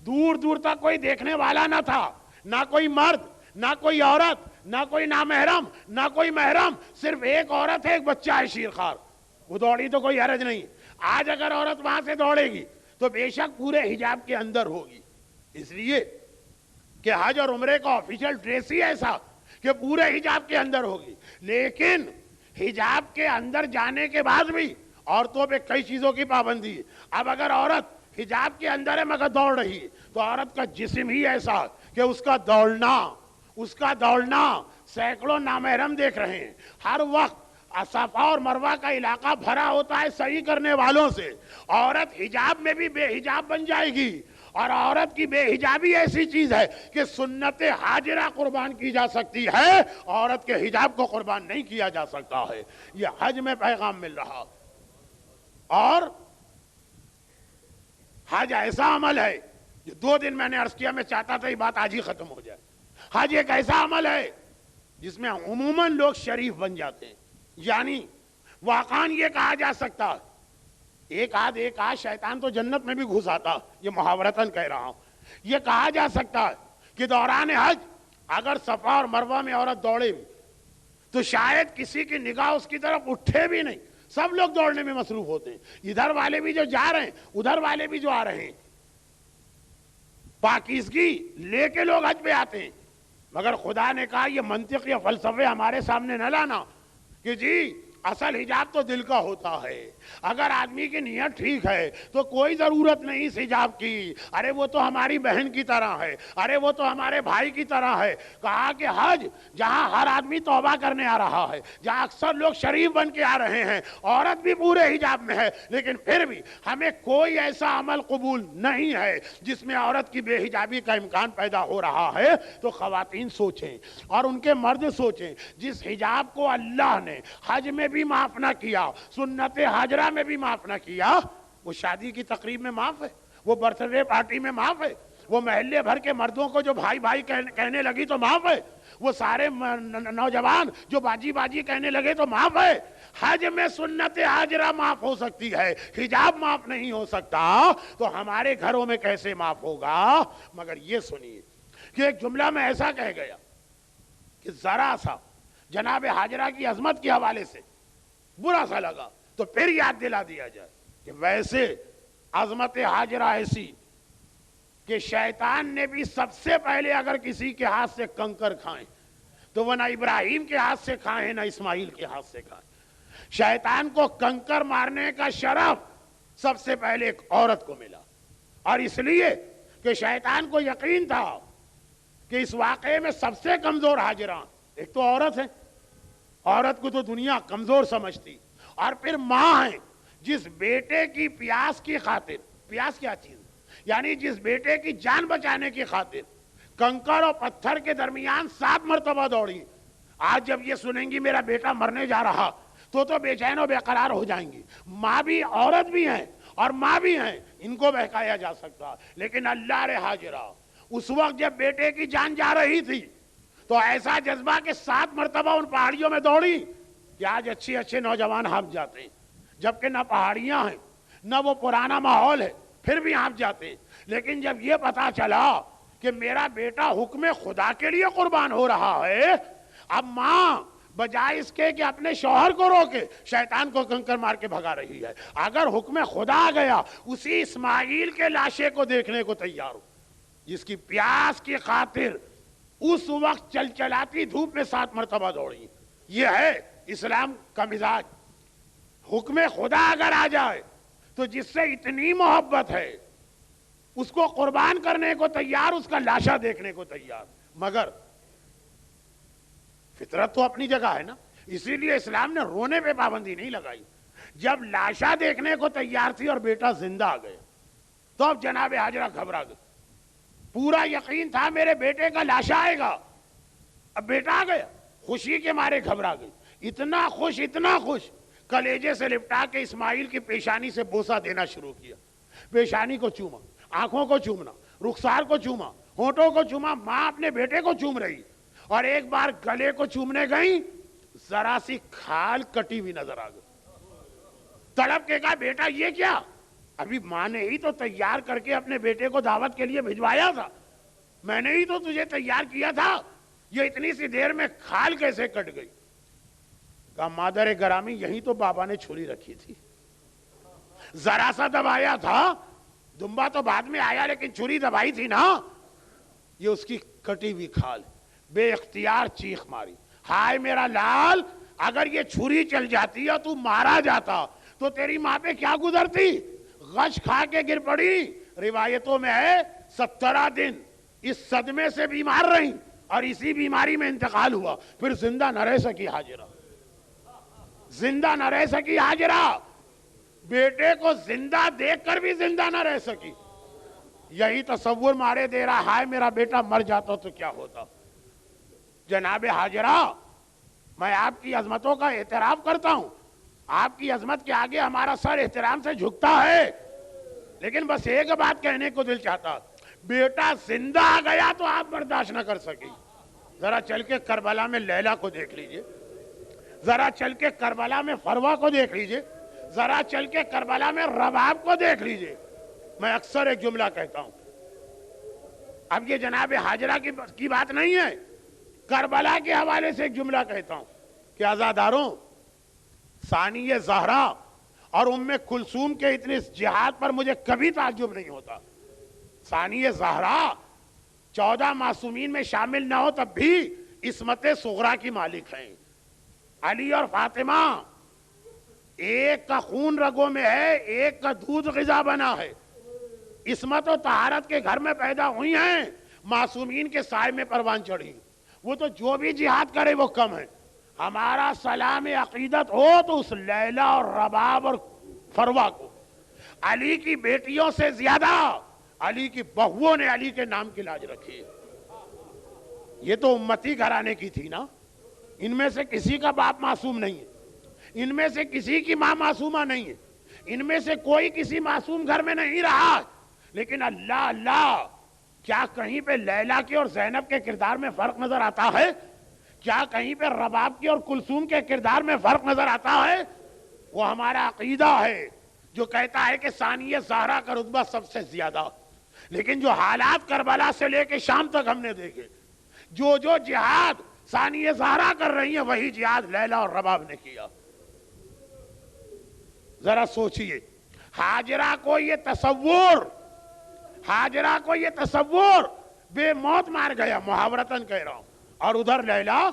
دور دور تک کوئی دیکھنے والا نہ تھا، نہ کوئی مرد، نہ کوئی عورت، نہ کوئی نامحرم، نہ کوئی محرم، صرف ایک عورت ہے، ایک بچہ ہے شیرخوار۔ وہ دوڑی تو کوئی حرج نہیں۔ آج اگر عورت وہاں سے دوڑے گی تو بے شک پورے حجاب کے اندر ہوگی، اس لیے کہ حج اور عمرے کا آفیشل ڈریس ہی ایسا کہ پورے حجاب کے اندر ہوگی۔ لیکن حجاب کے اندر جانے کے بعد بھی عورتوں پہ کئی چیزوں کی پابندی ہے۔ اب اگر عورت حجاب کے اندر ہے مگر دوڑ رہی ہے تو عورت کا جسم ہی ایسا کہ اس کا دوڑنا سینکڑوں نامحرم دیکھ رہے ہیں، ہر وقت صفا اور مروہ کا علاقہ بھرا ہوتا ہے صحیح کرنے والوں سے. عورت حجاب میں بھی بے حجاب بن جائے گی, اور عورت کی بے حجابی ایسی چیز ہے کہ سنت حاجرہ قربان کی جا سکتی ہے, عورت کے حجاب کو قربان نہیں کیا جا سکتا ہے. یہ حج میں پیغام مل رہا. اور حج ایسا عمل ہے جو 2 دن میں نے عرض کیا, میں چاہتا تھا یہ بات آج ہی ختم ہو جائے. حج ایک ایسا عمل ہے جس میں عموماً لوگ شریف بن جاتے ہیں. یعنی واقعاً یہ کہا جا سکتا ہے ایک آدھ شیطان تو جنت میں بھی گھس آتا, یہ محاورتاً کہہ رہا ہوں. یہ کہا جا سکتا ہے کہ دوران حج اگر صفا اور مروہ میں عورت دوڑے تو شاید کسی کی نگاہ اس کی طرف اٹھے بھی نہیں, سب لوگ دوڑنے میں مصروف ہوتے ہیں, ادھر والے بھی جو جا رہے ہیں ادھر والے بھی جو آ رہے ہیں. پاکیزگی لے کے لوگ حج پہ آتے ہیں, مگر خدا نے کہا یہ منطق یا فلسفے ہمارے سامنے نہ لانا کہ جی اصل حجاب تو دل کا ہوتا ہے. اگر آدمی کی نیت ٹھیک ہے تو کوئی ضرورت نہیں اس حجاب کی. ارے وہ تو ہماری بہن کی طرح ہے, ارے وہ تو ہمارے بھائی کی طرح ہے. کہا کہ حج جہاں ہر آدمی توبہ کرنے آ رہا ہے, جہاں اکثر لوگ شریف بن کے آ رہے ہیں, عورت بھی پورے حجاب میں ہے, لیکن پھر بھی ہمیں کوئی ایسا عمل قبول نہیں ہے جس میں عورت کی بے حجابی کا امکان پیدا ہو رہا ہے. تو خواتین سوچیں اور ان کے مرد سوچیں, جس حجاب کو اللہ نے حج میں بھی معاف نہ کیا, سنت حاجرہ میں بھی معاف نہ کیا, وہ شادی کی تقریب میں معاف ہے, وہ برتھ ڈے پارٹی میں معاف ہے, وہ محلے بھر کے مردوں کو جو بھائی بھائی کہنے لگی تو معاف ہے, وہ سارے نوجوان جو باجی باجی کہنے لگے تو معاف ہے. حج میں سنت حاجرہ معاف ہو سکتی ہے, حجاب معاف نہیں ہو سکتا. تو ہمارے گھروں میں کیسے معاف ہوگا؟ مگر یہ سنیے کہ ایک جملہ میں ایسا کہہ گیا کہ ذرا سا جناب حاجرہ کی عظمت کے حوالے سے برا سا لگا, تو پھر یاد دلا دیا جائے کہ ویسے عظمت حاجرہ ایسی کہ شیطان نے بھی سب سے پہلے اگر کسی کے ہاتھ سے کنکر کھائیں تو وہ نہ ابراہیم کے ہاتھ سے کھائیں نہ اسماعیل کے ہاتھ سے کھائیں. شیطان کو کنکر مارنے کا شرف سب سے پہلے ایک عورت کو ملا, اور اس لیے کہ شیطان کو یقین تھا کہ اس واقعے میں سب سے کمزور حاجرہ ایک تو عورت ہے, عورت کو تو دنیا کمزور سمجھتی, اور پھر ماں ہے جس بیٹے کی پیاس کی خاطر, پیاس کیا چیز یعنی جس بیٹے کی جان بچانے کی خاطر کنکر اور پتھر کے درمیان 7 مرتبہ دوڑی. آج جب یہ سنیں گی میرا بیٹا مرنے جا رہا تو بے چین و بے قرار ہو جائیں گی. ماں بھی عورت بھی ہیں اور ماں بھی ہیں, ان کو بہکایا جا سکتا, لیکن اللہ رے حاجرہ اس وقت جب بیٹے کی جان جا رہی تھی تو ایسا جذبہ کہ 7 مرتبہ ان پہاڑیوں میں دوڑی کہ آج اچھے نوجوان ہانپ جاتے ہیں, جبکہ نہ پہاڑیاں ہیں نہ وہ پرانا ماحول ہے, پھر بھی ہانپ جاتے ہیں. لیکن جب یہ پتا چلا کہ میرا بیٹا حکم خدا کے لیے قربان ہو رہا ہے, اب ماں بجائے اس کے کہ اپنے شوہر کو روکے شیطان کو کنکر مار کے بھگا رہی ہے. اگر حکم خدا آ گیا اسی اسماعیل کے لاشے کو دیکھنے کو تیار ہو جس کی پیاس کی خاطر اس وقت چل چلاتی دھوپ میں 7 مرتبہ دوڑی. یہ ہے اسلام کا مزاج. حکم خدا اگر آ جائے تو جس سے اتنی محبت ہے اس کو قربان کرنے کو تیار, اس کا لاشا دیکھنے کو تیار. مگر فطرت تو اپنی جگہ ہے نا, اسی لیے اسلام نے رونے پہ پابندی نہیں لگائی. جب لاشا دیکھنے کو تیار تھی اور بیٹا زندہ آ گیا تو اب جناب حاجرہ گھبرا گئی. پورا یقین تھا میرے بیٹے کا لاشا آئے گا, اب بیٹا آ گیا, خوشی کے مارے گھبرا گئی. اتنا خوش کلیجے سے لپٹا کے اسماعیل کی پیشانی سے بوسہ دینا شروع کیا. پیشانی کو چوما, آنکھوں کو چومنا, رخسار کو چوما, ہونٹوں کو چوما. ماں اپنے بیٹے کو چوم رہی, اور ایک بار گلے کو چومنے گئی, ذرا سی کھال کٹی ہوئی نظر آ گئی. تڑپ کے کہا بیٹا یہ کیا؟ ابھی ماں نے ہی تو تیار کر کے اپنے بیٹے کو دعوت کے لیے بھجوایا تھا, میں نے ہی تو تجھے تیار کیا تھا, یہ اتنی سی دیر میں کھال کیسے کٹ گئی؟ کہا مادر گرامی یہی تو بابا نے چھری رکھی تھی, ذرا سا دبایا تھا, دمبا تو بعد میں آیا لیکن چھری دبائی تھی نا. یہ اس کی کٹی ہوئی کھال. بے اختیار چیخ ماری, ہائے میرا لال, اگر یہ چھری چل جاتی یا تو مارا جاتا تو تیری ماں پہ کیا گزرتی؟ غش کھا کے گر پڑی. روایتوں میں ہے 17 دن اس صدمے سے بیمار رہی اور اسی بیماری میں انتقال ہوا, پھر زندہ نہ رہ سکی حاجرہ. زندہ نہ رہ سکی ہاجرہ، بیٹے کو زندہ دیکھ کر بھی زندہ نہ رہ سکی. یہی تصور مارے دے رہا، ہائے میرا بیٹا مر جاتا تو کیا ہوتا. جناب ہاجرہ، میں آپ کی عظمتوں کا اعتراف کرتا ہوں، آپ کی عظمت کے آگے ہمارا سر احترام سے جھکتا ہے، لیکن بس ایک بات کہنے کو دل چاہتا، بیٹا زندہ آ گیا تو آپ برداشت نہ کر سکی. ذرا چل کے کربلا میں لیلا کو دیکھ لیجئے، ذرا چل کے کربلا میں فروا کو دیکھ لیجئے، ذرا چل کے کربلا میں رباب کو دیکھ لیجئے. میں اکثر ایک جملہ کہتا ہوں، اب یہ جناب ہاجرہ کی بات نہیں ہے، کربلا کے حوالے سے ایک جملہ کہتا ہوں کہ عزاداروں، ثانی زہرا اور ام کلثوم کے اتنے جہاد پر مجھے کبھی تعجب نہیں ہوتا. ثانی زہرا 14 معصومین میں شامل نہ ہو تب بھی عصمت صغرا کی مالک ہیں. علی اور فاطمہ، ایک کا خون رگوں میں ہے، ایک کا دودھ غذا بنا ہے، عصمت و طہارت کے گھر میں پیدا ہوئی ہیں، معصومین کے سائے میں پروان چڑھی. وہ تو جو بھی جہاد کرے وہ کم ہے. ہمارا سلام عقیدت ہو تو اس لیلا اور رباب اور فروا کو. علی کی بیٹیوں سے زیادہ علی کی بہووں نے علی کے نام کی لاج رکھی. یہ تو امتی گھرانے کی تھی نا، ان میں سے کسی کا باپ معصوم نہیں ہے، ان میں سے کسی کی ماں معصومہ نہیں ہے، ان میں سے کوئی کسی معصوم گھر میں نہیں رہا. لیکن اللہ اللہ، کیا کہیں پہ لیلا کے اور زینب کے کردار میں فرق نظر آتا ہے؟ کیا کہیں پہ رباب کی اور کلثوم کے کردار میں فرق نظر آتا ہے؟ وہ ہمارا عقیدہ ہے جو کہتا ہے کہ ثانی زہرا کا رتبہ سب سے زیادہ. لیکن جو حالات کربلا سے لے کے شام تک ہم نے دیکھے، جو جہاد ثانی زہرا کر رہی ہیں وہی جہاد لیلا اور رباب نے کیا. ذرا سوچئے، ہاجرہ کو یہ تصور بے موت مار گیا، محاورتاً کہہ رہا ہوں. اور ادھر لیلا،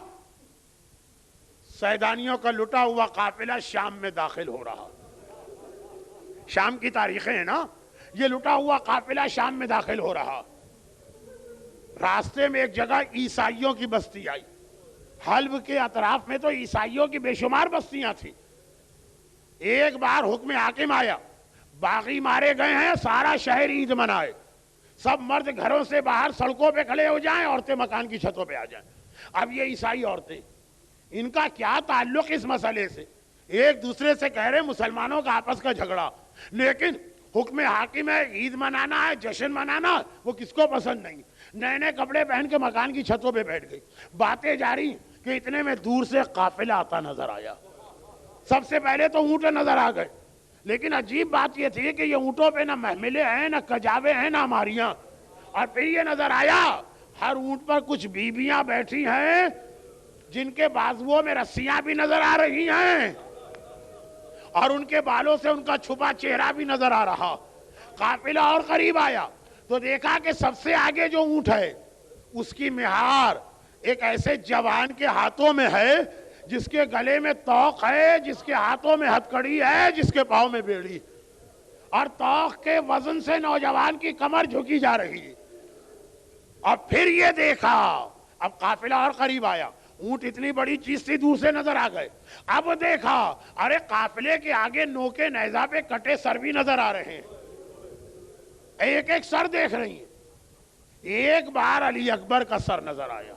سیدانیوں کا لٹا ہوا قافلہ شام میں داخل ہو رہا. شام کی تاریخیں ہیں نا، یہ لٹا ہوا قافلہ شام میں داخل ہو رہا. راستے میں ایک جگہ عیسائیوں کی بستی آئی. حلب کے اطراف میں تو عیسائیوں کی بے شمار بستیاں تھیں. ایک بار حکم حاکم آیا، باغی مارے گئے ہیں، سارا شہر عید منائے، سب مرد گھروں سے باہر سڑکوں پہ کھڑے ہو جائیں، عورتیں مکان کی چھتوں پہ آ جائیں. اب یہ عیسائی عورتیں، ان کا کیا تعلق اس مسئلے سے؟ ایک دوسرے سے کہہ رہے مسلمانوں کا آپس کا جھگڑا، لیکن حکم حاکم ہے، عید منانا ہے، جشن منانا، وہ کس کو پسند نہیں. نئے نئے کپڑے پہن کے مکان کی چھتوں پہ بیٹھ گئی. باتیں جاری کہ اتنے میں دور سے قافلہ آتا نظر آیا. سب سے پہلے تو اونٹ نظر آ گئے، لیکن عجیب بات یہ تھی کہ یہ اونٹوں پہ نہ محملے ہیں، نہ کجاوے ہیں، نہ ماریاں. اور پھر یہ نظر آیا ہر اونٹ پر کچھ بیویاں بیٹھی ہیں جن کے بازوؤں میں رسیاں بھی نظر آ رہی ہیں، اور ان کے بالوں سے ان کا چھپا چہرہ بھی نظر آ رہا. قافلہ اور قریب آیا تو دیکھا کہ سب سے آگے جو اونٹ ہے اس کی مہار ایک ایسے جوان کے ہاتھوں میں ہے جس کے گلے میں توق ہے، جس کے ہاتھوں میں ہتکڑی ہے، جس کے پاؤں میں بیڑی، اور توق کے وزن سے نوجوان کی کمر جھکی جا رہی ہے. اور پھر یہ دیکھا، اب قافلہ اور قریب آیا، اونٹ اتنی بڑی چیز تھی دور سے نظر آ گئے. اب دیکھا، ارے قافلے کے آگے نوکے نیزہ پہ کٹے سر بھی نظر آ رہے ہیں، ایک ایک سر دیکھ رہی ہیں. ایک بار علی اکبر کا سر نظر آیا،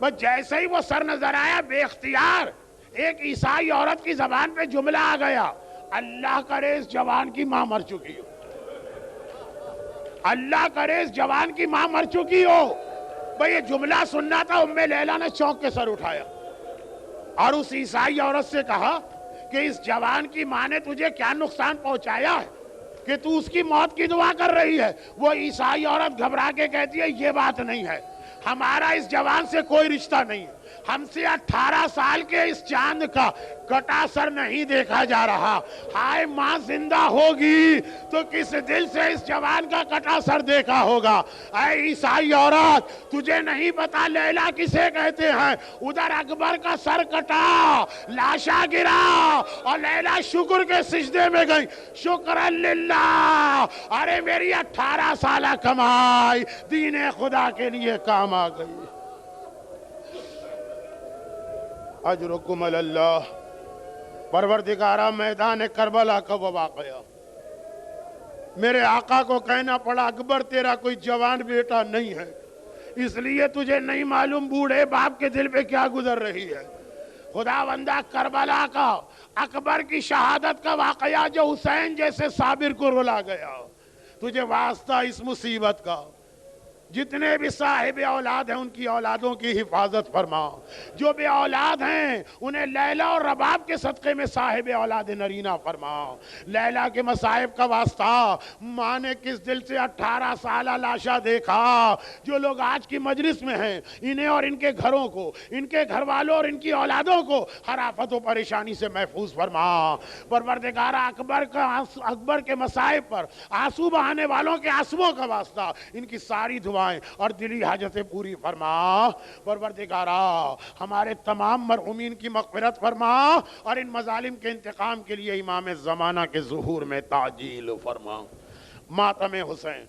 بس جیسے ہی وہ سر نظر آیا بے اختیار ایک عیسائی عورت کی زبان پہ جملہ آ گیا، اللہ کرے اس جوان کی ماں مر چکی ہو، اللہ کرے اس جوان کی ماں مر چکی ہو. بھئی یہ جملہ سننا تھا. ام لیلا نے چونک کے سر اٹھایا اور اس عیسائی عورت سے کہا کہ اس جوان کی ماں نے تجھے کیا نقصان پہنچایا ہے کہ تو اس کی موت کی دعا کر رہی ہے؟ وہ عیسائی عورت گھبرا کے کہتی ہے یہ بات نہیں ہے، ہمارا اس جوان سے کوئی رشتہ نہیں ہے، ہم سے 18 سال کے اس چاند کا کٹا سر نہیں دیکھا جا رہا. ہائے ماں زندہ ہوگی تو کس دل سے اس جوان کا کٹا سر دیکھا ہوگا. اے عیسائی عورت، تجھے نہیں پتا لیلا کسے کہتے ہیں؟ ادھر اکبر کا سر کٹا، لاشا گرا، اور لیلا شکر کے سجدے میں گئی، شکرن للہ، ارے میری 18 سالہ کمائی دین خدا کے لیے کام آ گئی. اجرکم علی اللہ۔ پروردگارہ میدان کربلا کا وہ واقعہ، میرے آقا کو کہنا پڑا اکبر تیرا کوئی جوان بیٹا نہیں ہے، اس لیے تجھے نہیں معلوم بوڑھے باپ کے دل پہ کیا گزر رہی ہے۔ خداوندہ کربلا کا، اکبر کی شہادت کا واقعہ جو حسین جیسے صابر کو رلا گیا، تجھے واسطہ اس مصیبت کا، جتنے بھی صاحب اولاد ہیں ان کی اولادوں کی حفاظت فرما، جو بھی اولاد ہیں انہیں لیلا اور رباب کے صدقے میں صاحب اولاد نرینہ فرما۔ لیلا کے مصائب کا واسطہ، ماں نے کس دل سے 18 سالہ لاشا دیکھا، جو لوگ آج کی مجلس میں ہیں انہیں اور ان کے گھروں کو، ان کے گھر والوں اور ان کی اولادوں کو ہر آفت و پریشانی سے محفوظ فرما۔ پروردگارہ اکبر کے مصائب پر آنسو بہانے والوں کے آنسوؤں کا واسطہ ان کی ساری دعائیں اور دلی حاجتیں پوری فرما۔ پروردگارہ ہمارے تمام مرحومین کی مغفرت فرما، اور ان مظالم کے انتقام کے لیے امام زمانہ کے ظہور میں تعجیل فرما۔ ماتم حسین